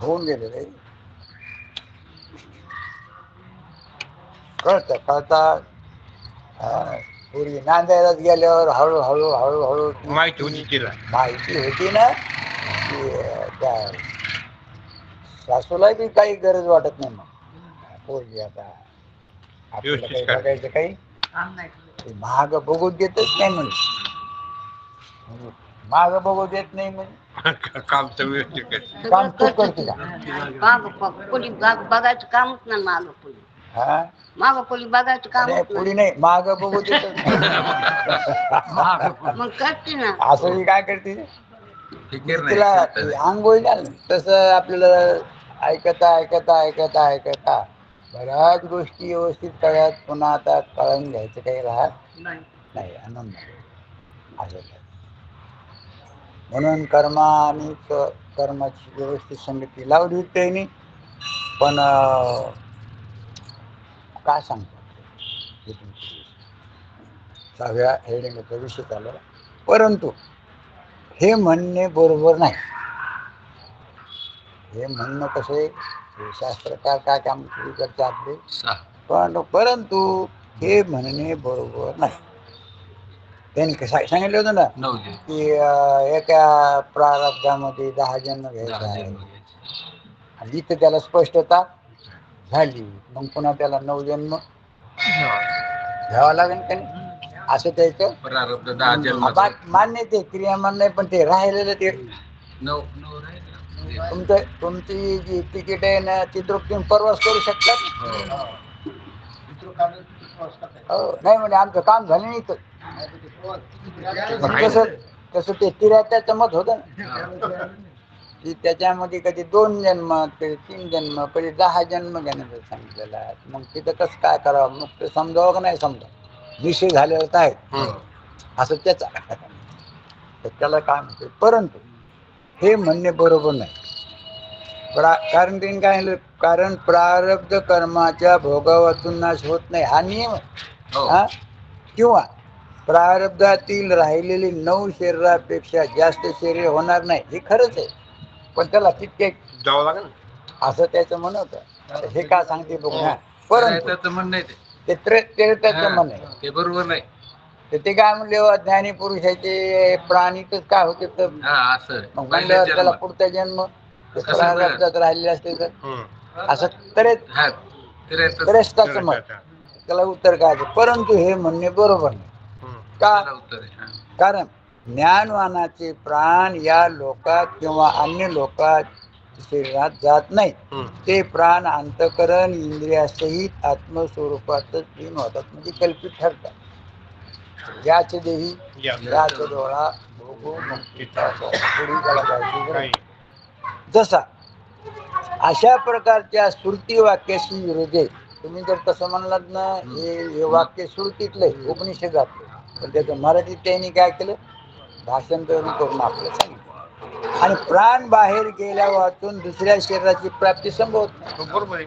होऊन गेलेलं आहे. कळतं कळता पूर्वी नांदायलाच गेल्यावर हळूहळू हळूहळू माहिती होती तिला. माहिती होती ना की त्या सासूला बी काही गरज वाटत नाही. मग पोरगी आता आपल्याला काही बघायचं काही ते महाग बघू देतच नाही म्हणजे महाग बघू देत नाही म्हणजे काम तर व्यवस्थित करते. काम तू करते का? पुढे बघायचं कामच नाही मागं पुढे. हा मागं पुढे बघायचं काम पुढे नाही महाग बघू देतच नाही. मग करते ना. असं ही काय करते फिकीर तिला नाही. आंघोळी घाल तसं आपल्याला ऐकता ऐकता ऐकता ऐकता बऱ्याच गोष्टी व्यवस्थित कळत पुन्हा आता कळून घ्यायचं काही राहत नाही. आनंद असं काय. म्हणून कर्मा आणि कर्माची व्यवस्थित संगती लावली त्यांनी. पण काय सांगतात 6व्या हेडिंगचा विषय चालला. परंतु हे म्हणणे बरोबर नाही. हे म्हणणं कसं आहे शास्त्रकार काय काम करते आपले पण परंतु हे म्हणणे बरोबर नाही. त्यांनी सांगितलं होतं ना की एका प्रारब्धामध्ये 10 जन्म घ्यायचा आहे आणि इथं त्याला स्पष्टता झाली. मग पुन्हा त्याला 9 जन्म घ्यावा लागेल का नाही असं त्याचं प्रारब्ध 10 जन्म. मान्य ते क्रिया मान्य पण ते राहिलेलं ते तुमची जी तिकीट आहे ना ती तुम्ही परवास करू शकता. हो नाही म्हणजे आमचं काम झालं नाही तर तसं ते 73 मत होतं ना की त्याच्यामध्ये कधी 2 जन्म कधी 3 जन्म कधी 10 जन्म घेण्याचं सांगितलेलं आहे. मग तिथं कसं काय करावं मग ते समजावं का नाही समजा विषय झालेला आहे असं त्याचा तर त्याला काय म्हणते. परंतु हे म्हणणे बरोबर नाही. कारण त्यांनी काय म्हणलं कारण प्रारब्ध कर्माच्या भोगावातून नाश होत नाही हा नियम हा किंवा प्रारब्धातील राहिलेली 9 शरीरापेक्षा जास्त शरीर होणार नाही हे खरंच आहे. पण त्याला तितके जावं लागेल असं त्याचं म्हणणं होतं. हे काय सांगते बघू ना परंतु म्हणणं ते त्याचं म्हणणं आहे ते बरोबर नाही. तर ते काय म्हणले ज्ञानी पुरुषाचे प्राणीतच काय होते तर मग म्हणल्यावर त्याला पुढचा जन्म प्रारब्धात राहिलेले असते तर असं त्रेष्टाचं मत त्याला उत्तर काय. परंतु हे म्हणणे बरोबर नाही. का कारण ज्ञानवानाचे प्राण या लोकात किंवा अन्य लोकात शरीरात जात नाही. ते प्राण अंतकरण इंद्रियासहित आत्मस्वरूपातच लीन होतात म्हणजे कल्पित ठरतात. याचे देही याचे डोळा भोगो मुक्तीचा जसा अशा प्रकारच्या श्रुती वाक्याशी विरोध आहे. तुम्ही जर तसं म्हणलात ना हे वाक्य श्रुतीतलं उपनिषदातलं पण त्याचं मराठीत त्यांनी काय केलं भाषांतर करून आपल्याला सांगितलं. आणि प्राण बाहेर गेल्या वाचून दुसऱ्या शरीराची प्राप्ती संभवत नाही. बरोबर आहे.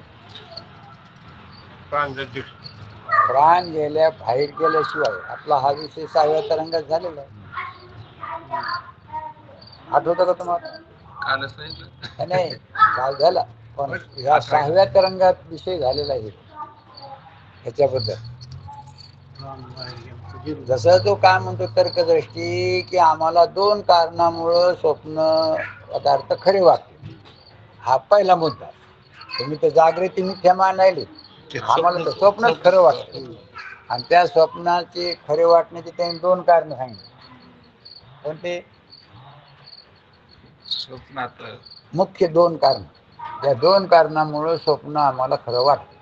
प्राण गेल्या बाहेर गेल्याशिवाय आपला हा विषय 6व्या तरंगात झालेला आहे. आठवतं का तुम्हाला नाही काल झाला पण ह्या 6व्या तरंगात विषय झालेला आहे ह्याच्याबद्दल. जसं तो काय म्हणतो तर्कदृष्टी की आम्हाला 2 कारणामुळं स्वप्न पदार्थ खरे वाटते. हा पहिला मुद्दा. तुम्ही तर जागृती मिथ्या मांडायली आम्हाला तर स्वप्नच खरं वाटतं आणि त्या स्वप्नाचे खरे वाटण्याचे त्यांनी 2 कारण सांगितले. पण ते स्वप्नात मुख्य 2 कारण या 2 कारणामुळं स्वप्न आम्हाला खरं वाटतं.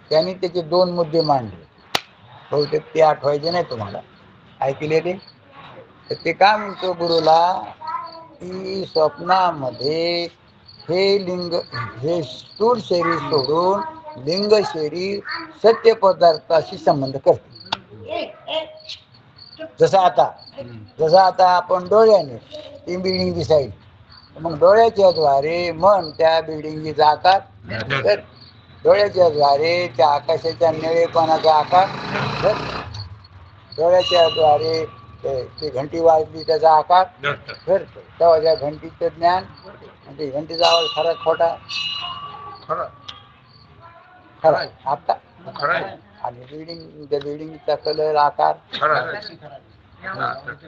त्यांनी त्याचे 2 मुद्दे मांडले. बहुतेक ते आठवायचे नाही तुम्हाला ऐकले ते. तर ते काय म्हणतो गुरुला की स्वप्नामध्ये हे लिंग हे स्थूल शरीर सोडून लिंग शरीर सत्य पदार्थाशी संबंध करते. जसं आता आपण डोळ्याने ती बिल्डिंग दिसायची मग डोळ्याच्या द्वारे मन त्या बिल्डिंगची आकार डोळ्याच्या द्वारे त्या आकाशाच्या निळेपणाचा आकार ठरतो. डोळ्याच्या द्वारे ती घंटी वाजली त्याचा आकार नसतं. ठरतो. तेव्हा त्या घंटीचं ज्ञान म्हणजे घंटीचा आवाज खरा खोटा खरं खरा आता खरं आहे. आणि बिल्डिंग त्या बिल्डिंगचा कलर आकार खरं आहे.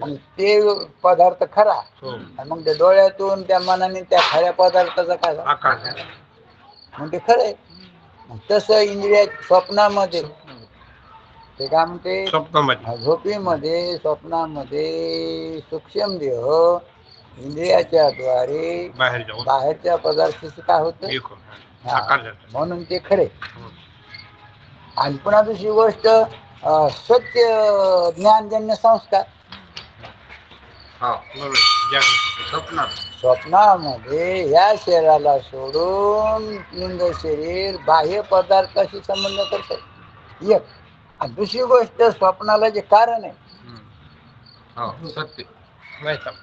आणि ते पदार्थ खरा हो. आणि मग त्या डोळ्यातून त्या मनाने त्या खऱ्या पदार्थाचा काय झाला? आकार मग ते खरं आहे. मग तसं इंद्रिया स्वप्नामध्ये ते काय म्हणते स्वप्नामध्ये झोपीमध्ये स्वप्नामध्ये सूक्ष्म देह इंद्रियाच्या द्वारे बाहेर जाऊन बाहेरच्या पदार्थाचं काय होतं? एक होतं. हा. आकार जातो. म्हणून ते खरे. हो. आणि पुन्हा दुसरी गोष्ट सत्य ज्ञानजन्य संस्कार हो बरोबर. जागृती. स्वप्नात स्वप्नामध्ये ह्या शरीराला सोडून लिंग शरीर बाह्य पदार्थाशी संबंध करतात एक. आणि दुसरी गोष्ट स्वप्नाला जे कारण आहे हो सत्य माहित आहे.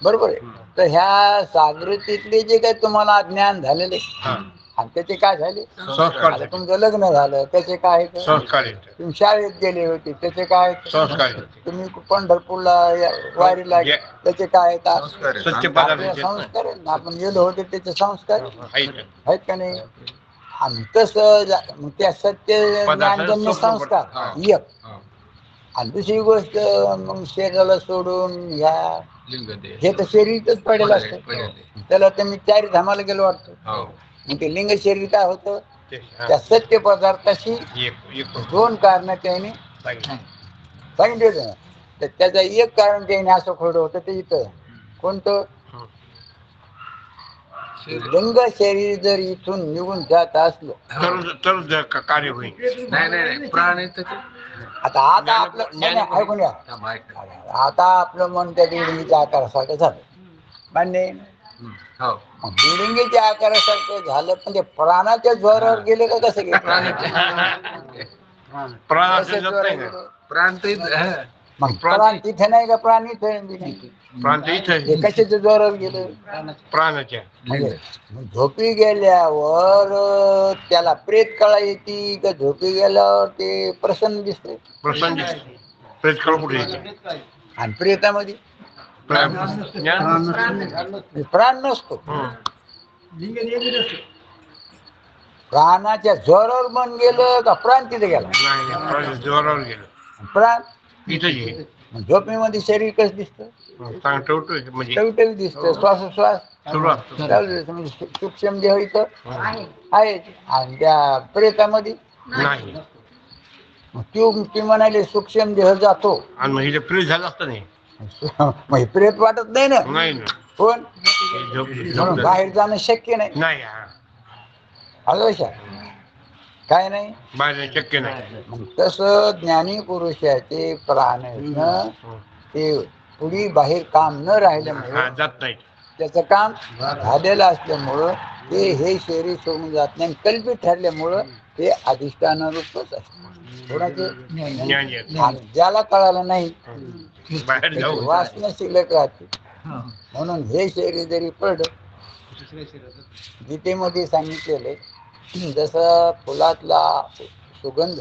बरोबर आहे. तर ह्या जागृतीतले जे काही तुम्हाला ज्ञान झालेले हा. आणि त्याचे काय झाले? संस्कार आता तुमचं लग्न झालं त्याचे काय आहेत? संस्कार येतात. तुम्ही शाळेत गेले होते त्याचे काय आहेत? संस्कार येतात. तुम्ही पंढरपूरला वारीला गे- त्याचे काय आहेत? संस्कार आहे. सत्य आपले पदार्थ येतात. संस्कार आहेत ना. आपण गेलो होते त्याचे संस्कार आहेत. आहेत का नाही? आणि तसं मग त्या सत्य ज्ञानजन्य संस्कार हा. एक. हो. आणि दुसरी गोष्ट मग शरीराला सोडून ह्या लिंग देह. हे तर शरीरच पडेल असतं. पडेल. त्याला तर मी चारी धामाला गेलो वाटतं. हो मग ते लिंग शरीर काय होतं? ते हा. त्या सत्य पदार्थाशी एक होतं. दोन कारण त्याने सांगितलं. सांगितले होते ना. तर त्याचं एक कारण त्याने असं खोडं होतं ते इथं कोणतं? हं. लिंग शरीर जर इथून निघून जात असलं तर कार्य होईल. नाही नाही नाही प्राण येत आता आपलं नाही, नाही, ऐकून घ्या. आता आपलं मन त्या बिल्डिंगच्या आकारासारखं झालं मान्य आहे? हो मग बिल्डिंगच्या आकारासारखं झालं पण ते प्राणाच्या जोरावर गेले का कसं गेले? प्राण कशा असेल जात जोरावर नाही ना. गेले? प्राण तर इथं, हा. मग प्राण तिथे नाही का? प्राण इथे आहे. प्राण तर इथं हे आहे. कशाच्या जोरावर गेलं? प्राणाच्या म्हणजे झोपी गेल्यावर त्याला प्रेत कळा येते का झोपी गेल्यावर ते प्रसन्न दिसते? प्रसन्न प्रेत कळ कुठे येते? आणि प्रेतामध्ये ज्ञान. प्राण नसतो. हं. प्राणाच्या जोरावर मन गेलं का प्राण तिथे गेला? नाही नाही, प्राण जोरावर गेलं. प्राण इथं ये. झोपेमध्ये शरीर कसं दिसतं? चांगलं ठेवतोय म्हणजे टवटवी दिसतं. श्वासोश्वास सुरुवात. चालू आहे. म्हणजे सूक्ष्म देह इथं आहे आणि त्या प्रेतामध्ये नाही. ती म्हणाले सूक्ष्म देह जातो. आणि मग हिला प्रेत झालं असतं नाही. मग प्रेत वाटत नाही ना. नाही ना. पण झोप- म्हणून बाहेर जाणं शक्य नाही. नाही हा. अवश्य काय नाही. बाहेर शक्य नाही. मग तसं ज्ञानी पुरुषाचे प्राण हं. ते पुढे बाहेर काम न हा राहिल्यामुळे जात नाही. त्याचं काम झालेलं असल्यामुळं ते हे शरीर सोडून जात नाही. कल्पित ठरल्यामुळं ते अधिष्ठानरूपच असतं. कोणाचे? ज्ञान येतं. आणि ज्याला कळालं नाही बाहेर त्याची जाऊ. वासना शिल्लक राहते. म्हणून हे शरीर जरी पडलं गीतेमध्ये सांगितलेलं आहे, जसं फुलातला सुगंध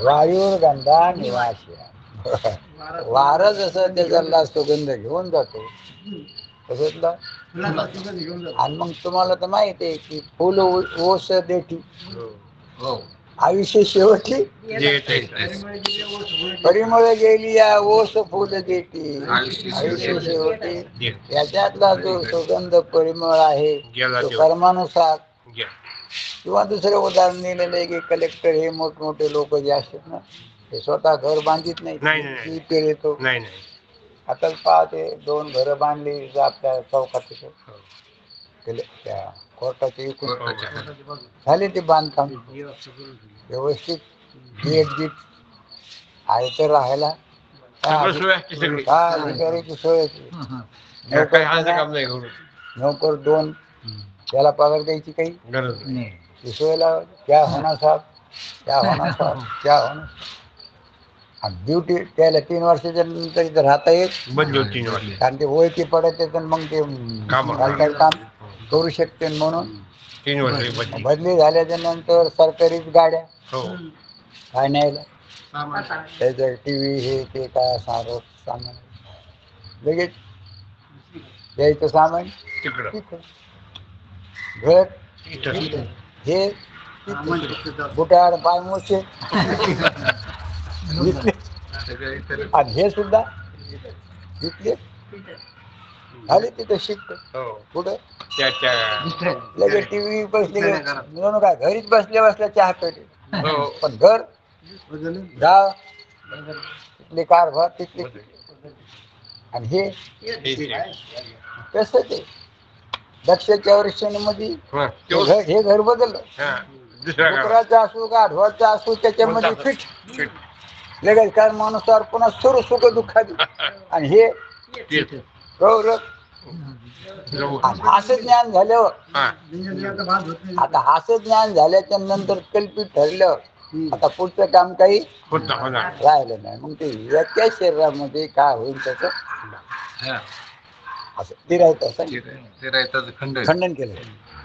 वायूर गंधा निवास वारं जसं त्याच्याला सुगंध घेऊन जातो तसंच आणि मग तुम्हाला तर माहिती आहे की फुल ओस देठी हो आयुष्य शेवटी जे येतंय. परिमळ गेली या ओस फुल देती आयुष्य शेवटी. याच्यातला जो सुगंध परिमळ आहे गेला तो तेव्हा. कर्मानुसार घ्या. किंवा दुसरं उदाहरण दिलेलं आहे की कलेक्टर हे मोठमोठे लोक जे असतात ना ते स्वतः घर बांधित नाही, नाही नाही. ती पेर येतो. नाही नाही. आता पाहते 2 घरं बांधली इथं आपल्या चौकात तिथं. हो. त्या कोर्टाच्या इकडून कोर्टाच्या. झाले ते बांधकाम व्यवस्थित गेट गीट आहे तर राहायला सगळं सोय असते सगळी. अधिकाऱ्याची सोय असते. काही हालचं काम नाही करू. नोकर 2 त्याला पगार द्यायची काही गरज नाही. ती सोय लावा. क्या होणार साहेब क्या होणार साहेब क्या होणार. आणि ड्युटी त्याला 3 वर्षाच्या नंतर इथं राहता येत बदलू 3 वर्ष. कारण ते ओळखी पडत येत मग ते कामं. काय काम करू शकते म्हणून 3 वर्षे बदली. बदली झाल्याच्या नंतर सरकारीच गाड्या हो काय न्यायला सामान. त्याचं टीव्ही हे ते काय सारं सामान लगेच द्यायचं सामान तिकडं तिथं. घर इथं. हे सामान तिथं. बुटार पाय मोचे सगळं इथं. आणि हे सुद्धा इथले झाले तिथं शिकत हो कुठं त्या लगेच टीव्ही बसले म्हणून काय घरीच बसल्या बसल्या चहा पेटे हो पण घर गाव तिथले कारभार तिथले आणि हे कसं ते दक्षच्या वर्षांमध्ये हा, तो- हे घर बदललं हा, दुसऱ्या गावात. डुकराचं असू का ढोरचं असू त्याच्यामध्ये फिट फिट. लगेच कर्मानुसार पुन्हा सुरू सुख दुःखादी आणि हे तेच. गौरव जाऊ. आणि असं ज्ञान झाल्यावर हा, आता असं ज्ञान झाल्याच्या नंतर कल्पित ठरलं आता पुढचं काम काही होणार. राहिलं नाही मग ते एका शरीरामध्ये काय होईल त्याचं हा. असं तिरायचं असं ते राहतात खंड. खंडन केलं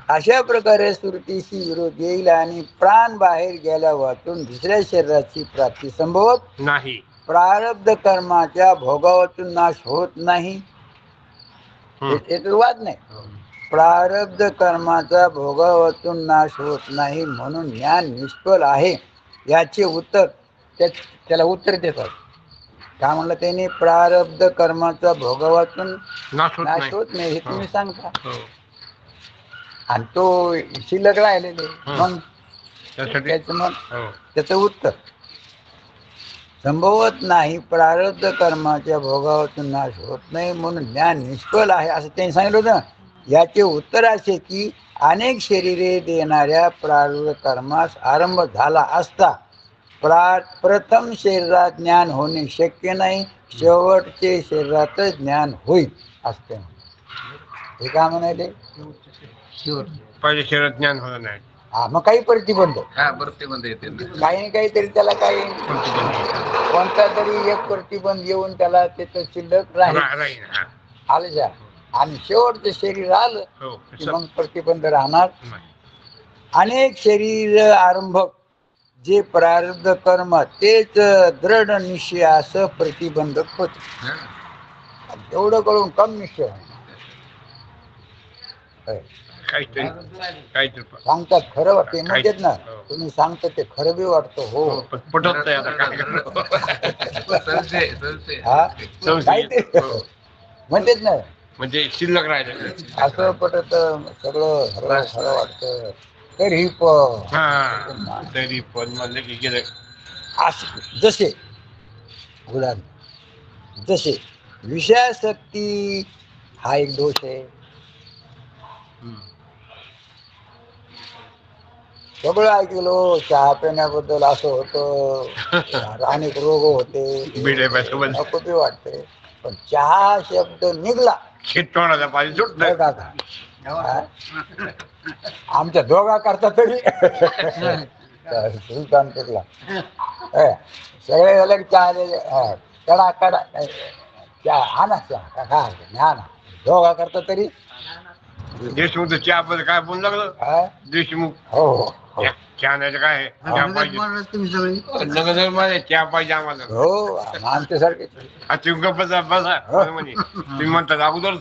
अशा प्रकारे सुरतीशी विरोध येईल आणि प्राण बाहेर गेल्या वाचून दुसऱ्या शरीराची प्राप्ती संभवत नाही. प्रारब्ध कर्माच्या भोगावातून नाश होत नाही हम्म. याच्यात वाद नाही प्रारब्ध कर्माचा भोगावातून नाश होत नाही म्हणून ज्ञान निष्फळ आहे याचे उत्तर त्याला उत्तर देतात काय म्हणलं त्याने प्रारब्ध कर्माचा भोगावातून नाश होत नाश नाही. होत नाही हे तुम्ही सांगता हो. आणि तो शिल्लक राहिलेले मग त्यासाठी त्याचं मग हो. त्याचं उत्तर संभवत नाही प्रारब्ध कर्माच्या भोगावातून नाश होत नाही म्हणून ज्ञान निष्फळ आहे असं त्यांनी सांगितलं होतं याचे उत्तर असे की अनेक शरीरे देणाऱ्या प्रारब्ध कर्मास आरंभ झाला असता प्रथम शरीरात ज्ञान होणे शक्य नाही शेवटचे शरीरातच ज्ञान होईल असते हे काय म्हणाले पहिले शरीरात ज्ञान होणार नाही. हा मग काही प्रतिबंध हा प्रतिबंध येते ना. काही ना काहीतरी त्याला काही कोणता तरी एक प्रतिबंध येऊन त्याला त्याचं शिल्लक राहील राहील. हा. आलं जा आणि शेवटचं शरीर आलं हो. की मग प्रतिबंध राहणार नाही. अनेक शरीर आरंभक जे प्रारब्ध कर्म तेच दृढ निश्चयास प्रतिबंधक होते हा. एवढं करून कम निश्चय आहे. काहीतरी सांगतात खरं वाटते म्हणतात ना तुम्ही सांगता ते खरं बी वाटतं हो पण पटत नाही आता काय करतो. संशय, संशय. हा संशय. काहीतरी हो. म्हणतात ना म्हणजे शिल्लक राहिलं. असं पटत सगळं खरं खरं वाटतं तरी पण हा तरी पण म्हणलं की गेलं. असं जसे उदाहरण जसे विषयासक्ती हा एक दोष आहे सगळं ऐकलो चहा पिण्याबद्दल असं होतं अनेक रोग होते बिडे पाहिजे नको बी वाटते पण चहा शब्द निघला तोंडाचा पाणी सुटलं. नाही का आता? हा? आमच्या दोघा करता तरी सुलतानपूरला सगळे झाले की चहा कडा कडा चहा हा ना चहा काय हरकत नाही हा ना दोघा करता तरी देशमुख चहा मध्ये काय बोलू लागलं. हा? देशमुख हो हो चहा नाही काय आहे? चहा पाहिजे. नगर मध्ये चहा पाहिजे आम्हाला. हो आमच्यासारखे तुम्ही बसा बसा म्हणे तुम्ही म्हणतात अगोदर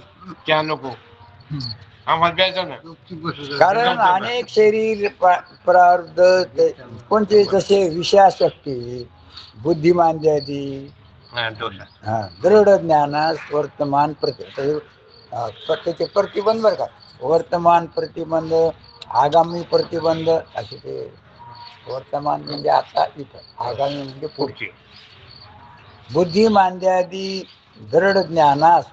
चहा नको आम्हाला प्यायचं ना. कारण अनेक शरीर प्रारब्ध कोणते जसे विषयासक्ती बुद्धिमांद्यादी हा, दोष. दृढ ज्ञानास वर्तमान त्याचे प्रतिबंध बरं का वर्तमान प्रतिबंध आगामी प्रतिबंध असे ते वर्तमान म्हणजे आता इथं आगामी म्हणजे पुढचे बुद्धिमांद्यादी दृढ ज्ञानास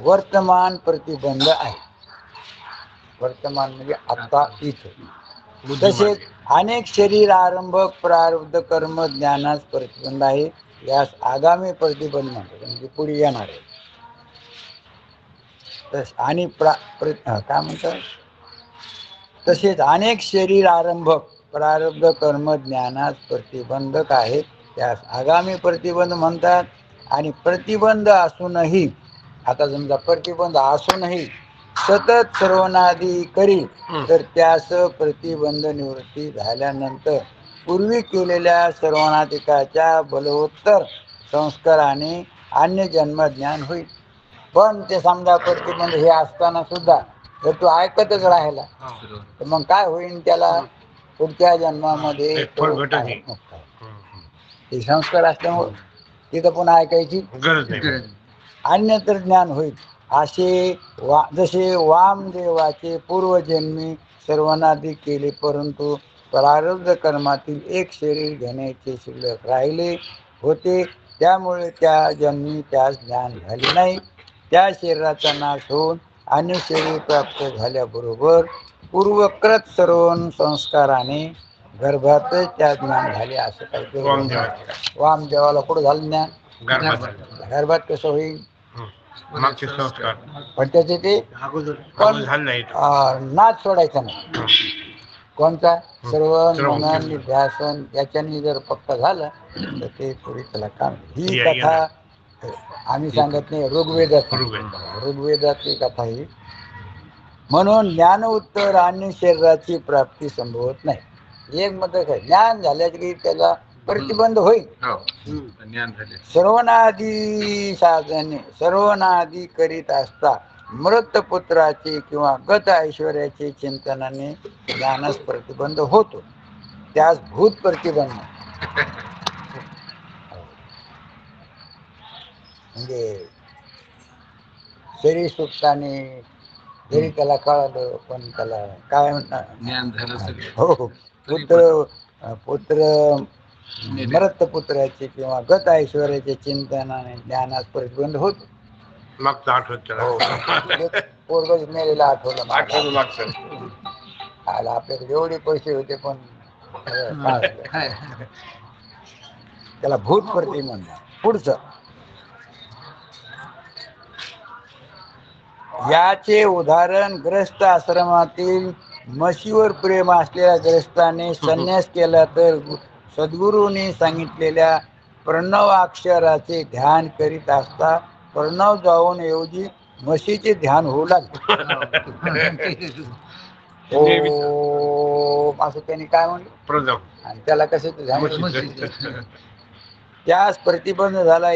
वर्तमान प्रतिबंध आहे वर्तमान म्हणजे आता इथं तसेच अनेक शरीर आरंभक प्रारब्ध कर्म ज्ञानास प्रतिबंध आहे यास आगामी प्रतिबंध म्हणतात म्हणजे पुढे येणार आहे आणि काय म्हणतात तसेच अनेक शरीर आरंभक प्रारब्ध कर्म ज्ञानास प्रतिबंधक आहे त्यास आगामी प्रतिबंध म्हणतात आणि प्रतिबंध असूनही आता समजा प्रतिबंध असूनही सतत सर्वनादी करी तर त्यास प्रतिबंध निवृत्ती झाल्यानंतर पूर्वी केलेल्या सर्वनाधिकाच्या बलवत्तर संस्काराने अन्य जन्म ज्ञान होईल. पण ते समजा प्रतिबंध हे असताना सुद्धा जर तो ऐकतच राहिला तर मग काय होईल? त्याला पुढच्या जन्मामध्ये ते तो फळ भेटत आहे नाही. मुक्त आहे. ते संस्कार असल्यामुळे तिथं पुन्हा ऐकायची गरज नाही. अन्यतर ज्ञान होईल. असे जसे वामदेवाचे पूर्वजन्मी सर्वनादी केले, परंतु प्रारब्ध कर्मातील एक शरीर घेण्याचे शिल्लक राहिले होते, त्यामुळे त्या जन्मी त्यास ज्ञान झाले नाही. त्या शरीराचा नाश होऊन अन्य शरीर प्राप्त झाल्याबरोबर पूर्वकृत सर्व संस्काराने गर्भातच त्या ज्ञान झाले. असं काहीतरी वामदेवाला कुठं झालं ज्ञान? गर्भात कसं होईल? मागचे संस्कार पण त्याचे ते पण झालं नाही. नाच सोडायचा नाही. कोणता? सर्व श्रवण. मनन ध्यासन याच्याने जर पक्क झालं तर ते थोडी त्याला काम. ही या- कथा आम्ही सांगत नाही, ऋग्वेदात ऋग्वेद. ऋग्वेदातली कथा ही. म्हणून ज्ञान उत्तर आणि शरीराची प्राप्ती संभवत नाही. एक मत आहे, ज्ञान झाल्याचे की त्याला प्रतिबंध होईल. ज्ञान झाले. सर्वनादी साधने सर्वनादी करीत असता मृतपुत्राचे किंवा गत ऐश्वर्याचे चिंतनाने ज्ञानास प्रतिबंध होतो. त्यास भूत प्रतिबंध म्हणजे शरीर सुटताने जरी त्याला कळलं पण त्याला काय म्हणतात ज्ञान झालं सगळं. हो पुत्र मृतपुत्राचे किंवा गत ऐश्वर्याचे चिंतनाने ज्ञानास प्रतिबंध होतो. मागचं आठवत त्याला. पोरगच मेलेला आठवलं आठवलं मला. मागचं. आला आपल्याकडे एवढे पैसे होते पण काय झालं? त्याला भूत प्रतिबंध. पुढचं याचे उदाहरण ग्रस्त आश्रमातील म्हशीवर प्रेम असलेल्या ग्रस्ताने संन्यास केला तर सद्गुरूंनी सांगितलेल्या प्रणव अक्षराचे ध्यान करीत असता प्रणव जाऊन ऐवजी म्हशीचे ध्यान होऊ लागले. असं त्यांनी काय म्हणलं आणि त्याला कशाचे ध्यान? त्यास प्रतिबंध झाला.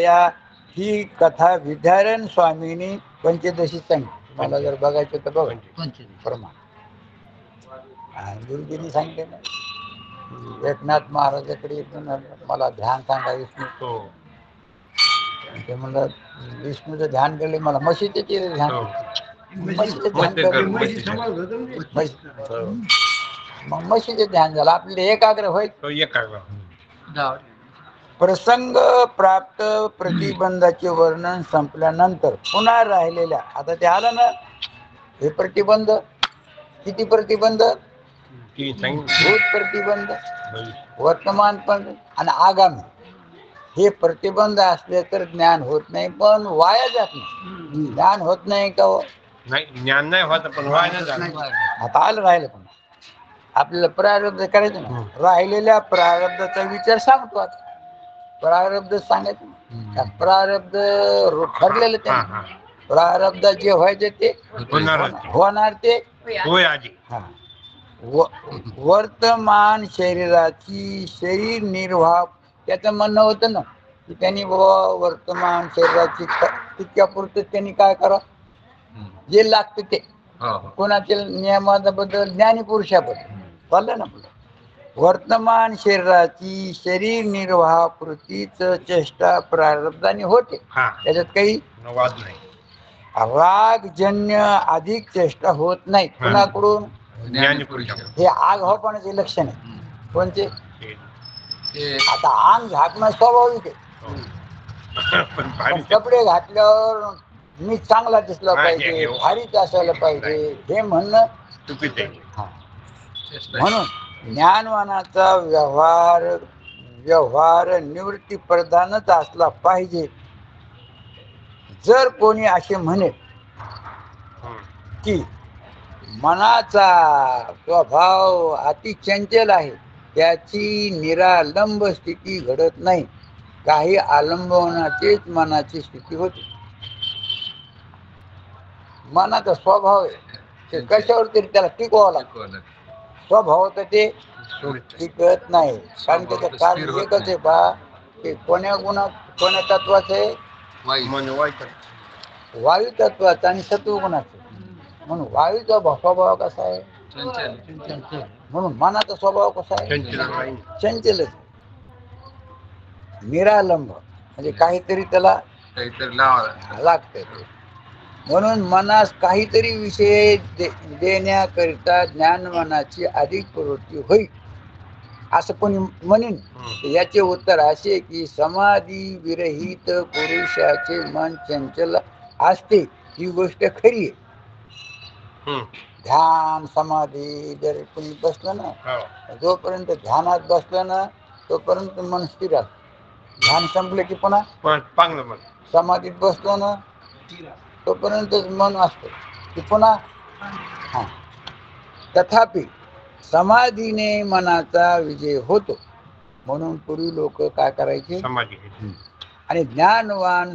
ही कथा विद्यारण स्वामींनी पंचदशी सांगितली. मला जर बघायचं तर बघा प्रमाण. गुरुजींनी सांगितलं ना, एकनाथ महाराजाकडे येऊन मला ध्यान सांगा विष्णू. ते म्हणलं विष्णूचं ध्यान केलं, मला म्हशीचे ध्यान. म्हशीचे ध्यान केलं, मग म्हशीचे ध्यान झालं. आपल्याला एकाग्र होईल. प्रसंग प्राप्त प्रतिबंधाचे वर्णन संपल्यानंतर पुन्हा राहिलेल्या, आता ते आलं ना हे प्रतिबंध, किती प्रतिबंध? भूत प्रतिबंध, वर्तमान पण आणि आगामी. हे प्रतिबंध असले तर ज्ञान होत नाही, पण वाया जात नाही. ज्ञान होत नाही का? नाही, ज्ञान नाही होत पण वाया नाही. आता आलं राहिलं पण आपल्याला प्रारब्ध करायचं ना. राहिलेल्या प्रारब्धाचा विचार सांगतो. आता प्रारब्ध सांगायचं, प्रारब्ध ठरलेलं ते. प्रारब्ध जे व्हायचे ते होणार ते होय आजी. वर्तमान शरीराची शरीर निर्वाह, त्याचं म्हणणं होतं ना की त्यांनी वर्तमान शरीराची तितक्यापुरतं त्यांनी काय करा जे लागतं ते. कोणाच्या नियमाबद्दल ज्ञानी पुरुषाबद्दल चाललं ना. वर्तमान शरीराची शरीर निर्वाहापुरतीच चेष्टा प्रारब्धाने होते, त्याच्यात काही वाद नाही. रागजन्य अधिक चेष्टा होत नाही. कुणाकडून? ज्ञानी पुरुष. हे आग होपणाचे लक्षण आहे. कोणते? आता अंग झाकणं स्वाभाविक आहे, पण कपडे घातल्यावर मी चांगला दिसला पाहिजे, भारीच असायला पाहिजे, हे म्हणणं चुकीचं आहे. म्हणून ज्ञानवानाचा व्यवहार निवृत्ती प्रधानच असला पाहिजे. जर कोणी असे म्हणे की मनाचा स्वभाव अति चंचल आहे, त्याची निरालंब स्थिती घडत नाही, काही आलंबवनाचीच मनाची स्थिती होती. मनाचा स्वभाव आहे ते कशावर तरी त्याला टिकवावं लागतं. स्वभावाचं ते टिकत नाही. कारण त्याचं कारण एकच आहे बा की कोण्या तत्वाचं आहे, वायू तत्वाचं आणि सत्व गुणाचं. म्हणून वायूचा स्वभाव कसा आहे, म्हणून मनाचा स्वभाव कसा आहे, चंचलच, निरालंब, म्हणजे काहीतरी त्याला काहीतरी लावा लागते. म्हणून मनास काहीतरी विषय देण्याकरिता ज्ञानमनाची अधिक प्रवृत्ती होईल असं कोणी म्हणेन. याचे उत्तर असे की समाधी विरहित पुरुषाचे मन चंचल असते, ही गोष्ट खरी आहे. ध्यान समाधी जर कोणी बसलं ना, जोपर्यंत ध्यानात बसलं ना तोपर्यंत मन स्थिर असतं. ध्यान संपलं की पुन्हा समाधीत बसलो ना तोपर्यंत मन असतं की पुन्हा तथापि समाधीने मनाचा विजय होतो. म्हणून पूर्वी लोक काय करायचे, आणि ज्ञानवान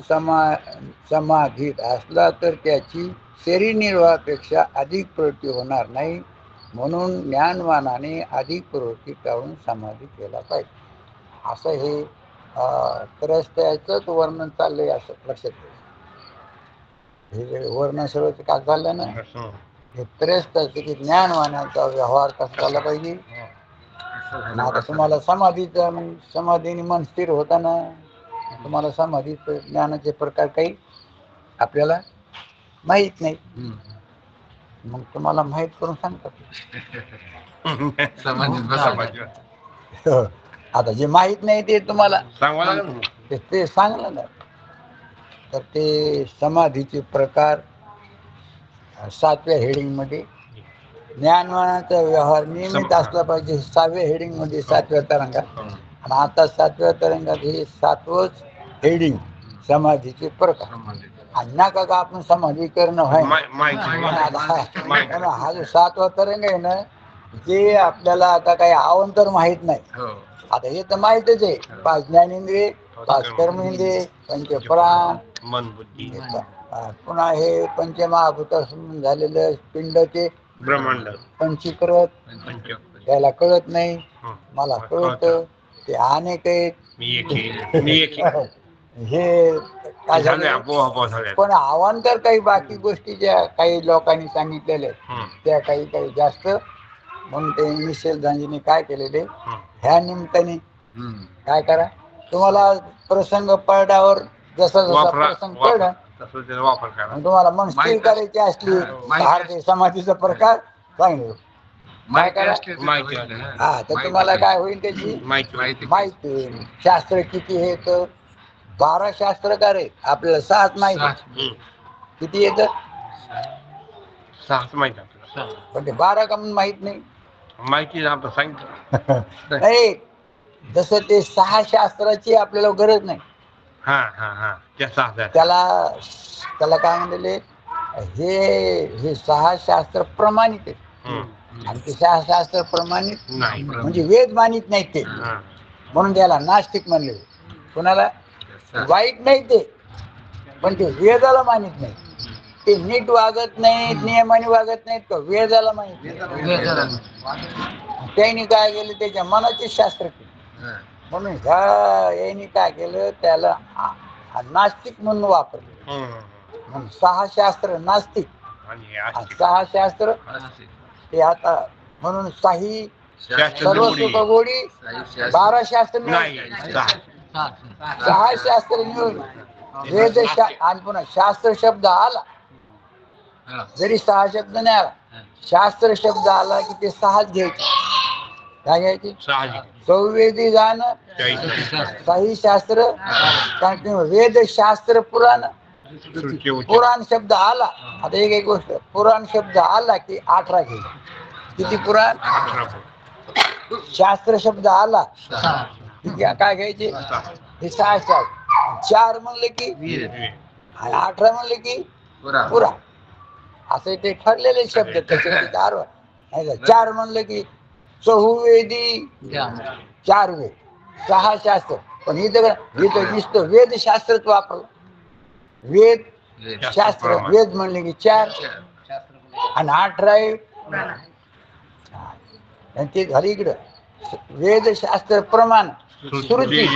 समाधीत असला तर त्याची शरीर निर्वाहापेक्षा अधिक प्रवृत्ती होणार नाही. म्हणून ज्ञानवानाने अधिक प्रवृत्ती करून समाधी केला पाहिजे. असं हे त्रयस्थाचं वर्णन चाललंय असं लक्षात घ्या. हे वर्णन सर्व काय झालं ना, हे त्रयस्थाचं की ज्ञानवानाचा व्यवहार कसा झाला पाहिजे. आता तुम्हाला समाधीने मन स्थिर होताना तुम्हाला समाधीच ज्ञानाचे प्रकार काही आपल्याला माहित नाही. मग तुम्हाला माहित करून सांगतात. आता जे माहित नाही ते तुम्हाला ते सांगलं ना. तर ते समाधीचे प्रकार 7व्या हेडिंग मध्ये, ज्ञानवानाचा व्यवहार नियमित असला पाहिजे 6व्या हेडिंग मध्ये 7व्या तरंगात. आणि आता 7व्या तरंगात हे 7वंच हेडिंग समाधीचे प्रकार. आणि नका का आपण समाधी करणं व्हाय. हा जो 7वा तरंग आहे ना, जे आपल्याला आता काही अवंतर माहित नाही. आता हे तर माहितच आहे, 5 ज्ञानेंद्रिय, 5 कर्मेंद्रिय, पंचप्राण, पुन्हा हे पंचमहाभूत झालेलं पिंडचे ब्रह्मांड, पंचीकृत, त्याला कळत नाही, मला कळत. ते अनेक हे काय झालं. पण अवांतर काही बाकी गोष्टी ज्या काही लोकांनी सांगितलेल्या त्या काही जास्त. म्हणून ते मिशेल झांजीने काय केलेले, ह्या निमित्ताने काय करा, तुम्हाला प्रसंग पडल्यावर जसा जसा प्रसंग पडला तुम्हाला मन स्थिर करायची असली समाधीचा प्रकार सांगितलं काय करा. हा, तर तुम्हाला काय होईल त्याची माहिती होईल. शास्त्र किती हे, तर 12 शास्त्रकार आहेत, आपल्याला 6 माहिती. किती येत पण ते 12 का म्हणून माहित नाही. माहिती सांगितलं नाही, जसं ते 6 शास्त्राची आपल्याला गरज नाही. त्याला काय म्हणले, हे 6 शास्त्र प्रमाणित आहेत. आणि ते 6 शास्त्र प्रमाणित म्हणजे वेद मानित नाही ते, म्हणून त्याला नास्तिक म्हणले. कोणाला वाईट नाही ते, पण ते वेदाला मानित नाही. ते नीट वागत नाहीत, नियमाने वागत नाहीत, तर वेदाला मानित नाही. त्यांनी काय केलं, त्याच्या मनाचे शास्त्र केले. म्हणून यांनी काय केलं, त्याला नास्तिक म्हणून वापरले. म्हणून 6 शास्त्र नास्तिक, 6 शास्त्र ते आता. म्हणून काही सर्व सुखगोडी 12 शास्त्र नाही, 6 शास्त्र मिळून वेद. आणि पुन्हा शास्त्र शब्द आला, जरी 6 शब्द नाही आला, शास्त्र शब्द आला की ते 6च घ्यायचे. काय घ्यायचे, चौवेदी जाणं, काही शास्त्र, कारण वेद शास्त्र पुराण. पुराण शब्द आला, आता एक गोष्ट, पुराण शब्द आला की 18 घ्यायचे. किती पुराण, शास्त्र शब्द आला काय घ्यायचे, हे 6 शास्त्र. 4 म्हणले की 18 म्हणले की पुराण. असं ते ठरलेले शब्द. त्याचे 4 म्हणलं की चहुवेदी 4 वेद, 6 शास्त्र. पण इथं नुसतं वेदशास्त्रच वापरलं. वेद शास्त्र वेद म्हणले की 4 आणि 18 आहे. आणि ते झाली इकडं वेद शास्त्र प्रमाण श्रुती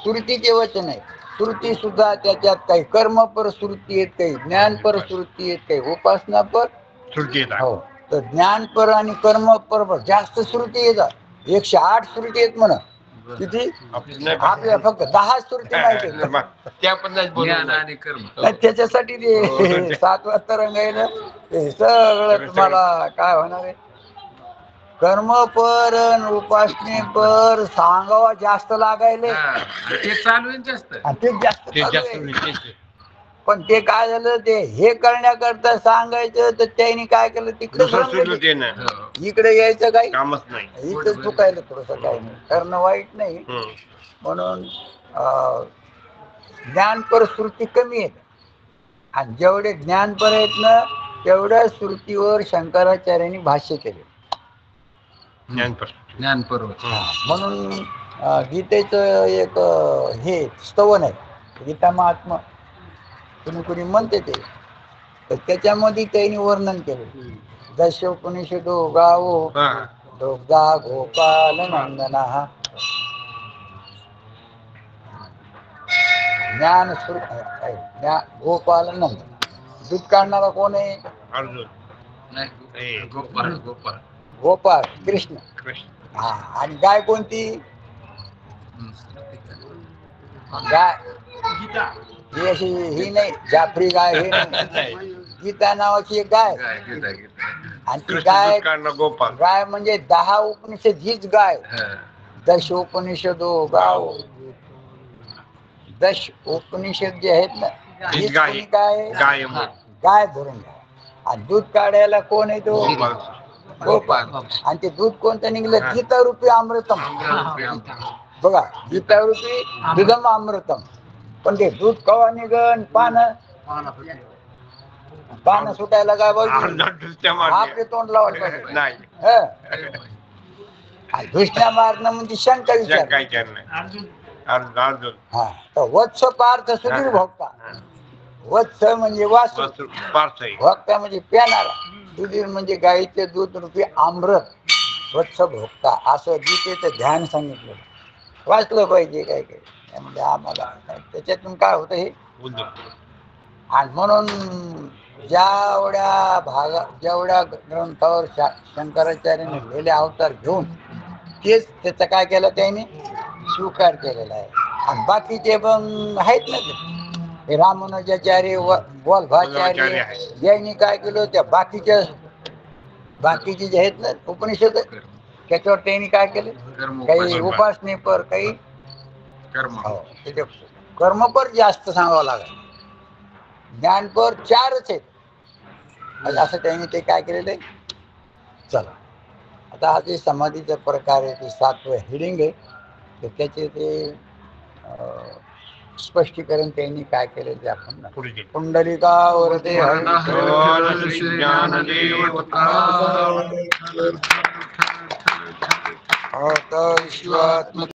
श्रुतीचे वचन आहे. श्रुती सुद्धा त्याच्यात काही कर्मपर श्रुती आहेत, काही ज्ञानपर श्रुती आहेत, काही उपासनापर श्रुती येतात. हो तर ज्ञानपर आणि कर्मपर जास्त श्रुती येतात. 108 श्रुती आहेत म्हणा. किती आपल्याला फक्त 10 श्रुती माहिती आहेत. त्या पण नाही ज्ञान बोलत. आणि कर्म नाही, त्याच्यासाठी ते 7वा तरंग आहे ना ते सगळं तुम्हाला काय होणार आहे. कर्मपर आणि उपासनेपर सांगावा जास्त लागायले ते चालू आहे जास्त. आणि ते जास्त ते चालू जास्त आहे. नाही. पण ते काय झालं ते हे करण्याकरता सांगायचं तर त्यांनी काय केलं तिकडे दुसरं सुरू ते ना इकडे यायचं काही कामच नाही. इथं चुकायला थोडस काही नाही करणं वाईट नाही. हम्म. म्हणून ज्ञानपर श्रुती कमी आहेत आणि जेवढे ज्ञानपर आहेत ना तेवढ्या श्रुतीवर शंकराचार्यांनी भाष्य केले. ज्ञान पर्वत. म्हणून गीतेचं एक हे स्तवन आहे गीता महात्मा कुणी कुणी म्हणते ते तर त्याच्यामध्ये त्यांनी वर्णन केले. दशोपनिषदो गावो दुग्धा गोपाल नंदना ज्ञान गोपाल नंदन. दूध काढणारा कोण आहे. अर्जुन नाही, गोपाळ गोपाळ. गोपाळ कृष्ण. कृष्ण. हा आणि गाय कोणती. गाय ही अशी ही नाही जाफरी गाय हे नाही. गीता नावाची एक गाय गाय, गीता, गीता. आणि ती कृष्ण गाय दूध काढणं गोपाल. गाय म्हणजे 10 उपनिषद हीच गाय. हा. दश उपनिषदो गाव. दश उपनिषद जे आहेत ना हीच हीच गाय. कोणी काय गाय म्हणून. गाय धरून घ्या आणि दूध काढायला कोण आहे तो गोपाल. गोपाल. आणि ते दूध कोणतं निघलं गीता रूपी अमृतम. बघा गीता रूपी दुधम अमृतम. पण ते दूध कवा निघन पानं सुटायला काय बघ दुसऱ्या मागे. आपले तोंड लावायला पाहिजे. नाही. हं. आणि दुसऱ्या मारणं म्हणजे शंका विचार. काय करणार. अर्जुन. हा तर वत्स पार्थ सुधीर भोक्ता. वत्स म्हणजे वासू. पार्थ आहे. भोक्ता म्हणजे प्यानारा. सुधीर म्हणजे गाईचे दूध रूपी अमृत. वत्स भोक्ता असं गीतेचं ध्यान सांगितलं. वाचलं पाहिजे काय काय त्यामध्ये आम्हाला त्याच्यातून काय होतं हे. आणि म्हणून जेवढ्या ग्रंथावर शंकराचार्याने लिहिले अवतार घेऊन तेच त्याचा काय केलं त्याने स्वीकार केलेला आहे. आणि बाकीचे पण आहेत ना ते रामानुजाचार्य वल्भाचार्य यांनी काय केलं त्या बाकीचे जे आहेत ना उपनिषद त्याच्यावर त्यांनी काय केलं काही उपासनेपर काही त्याच्या कर्मपर जास्त सांगावं लागेल. ज्ञानपर 4च आहेत असं त्यांनी ते काय केलेलं आहे. चला आता हा जे समाधीचा प्रकार आहे ते 7वं हेडिंग आहे तर त्याचे ते स्पष्टीकरण त्यांनी काय केलं ते आपण पुंडलिकावरती विश्वात्मक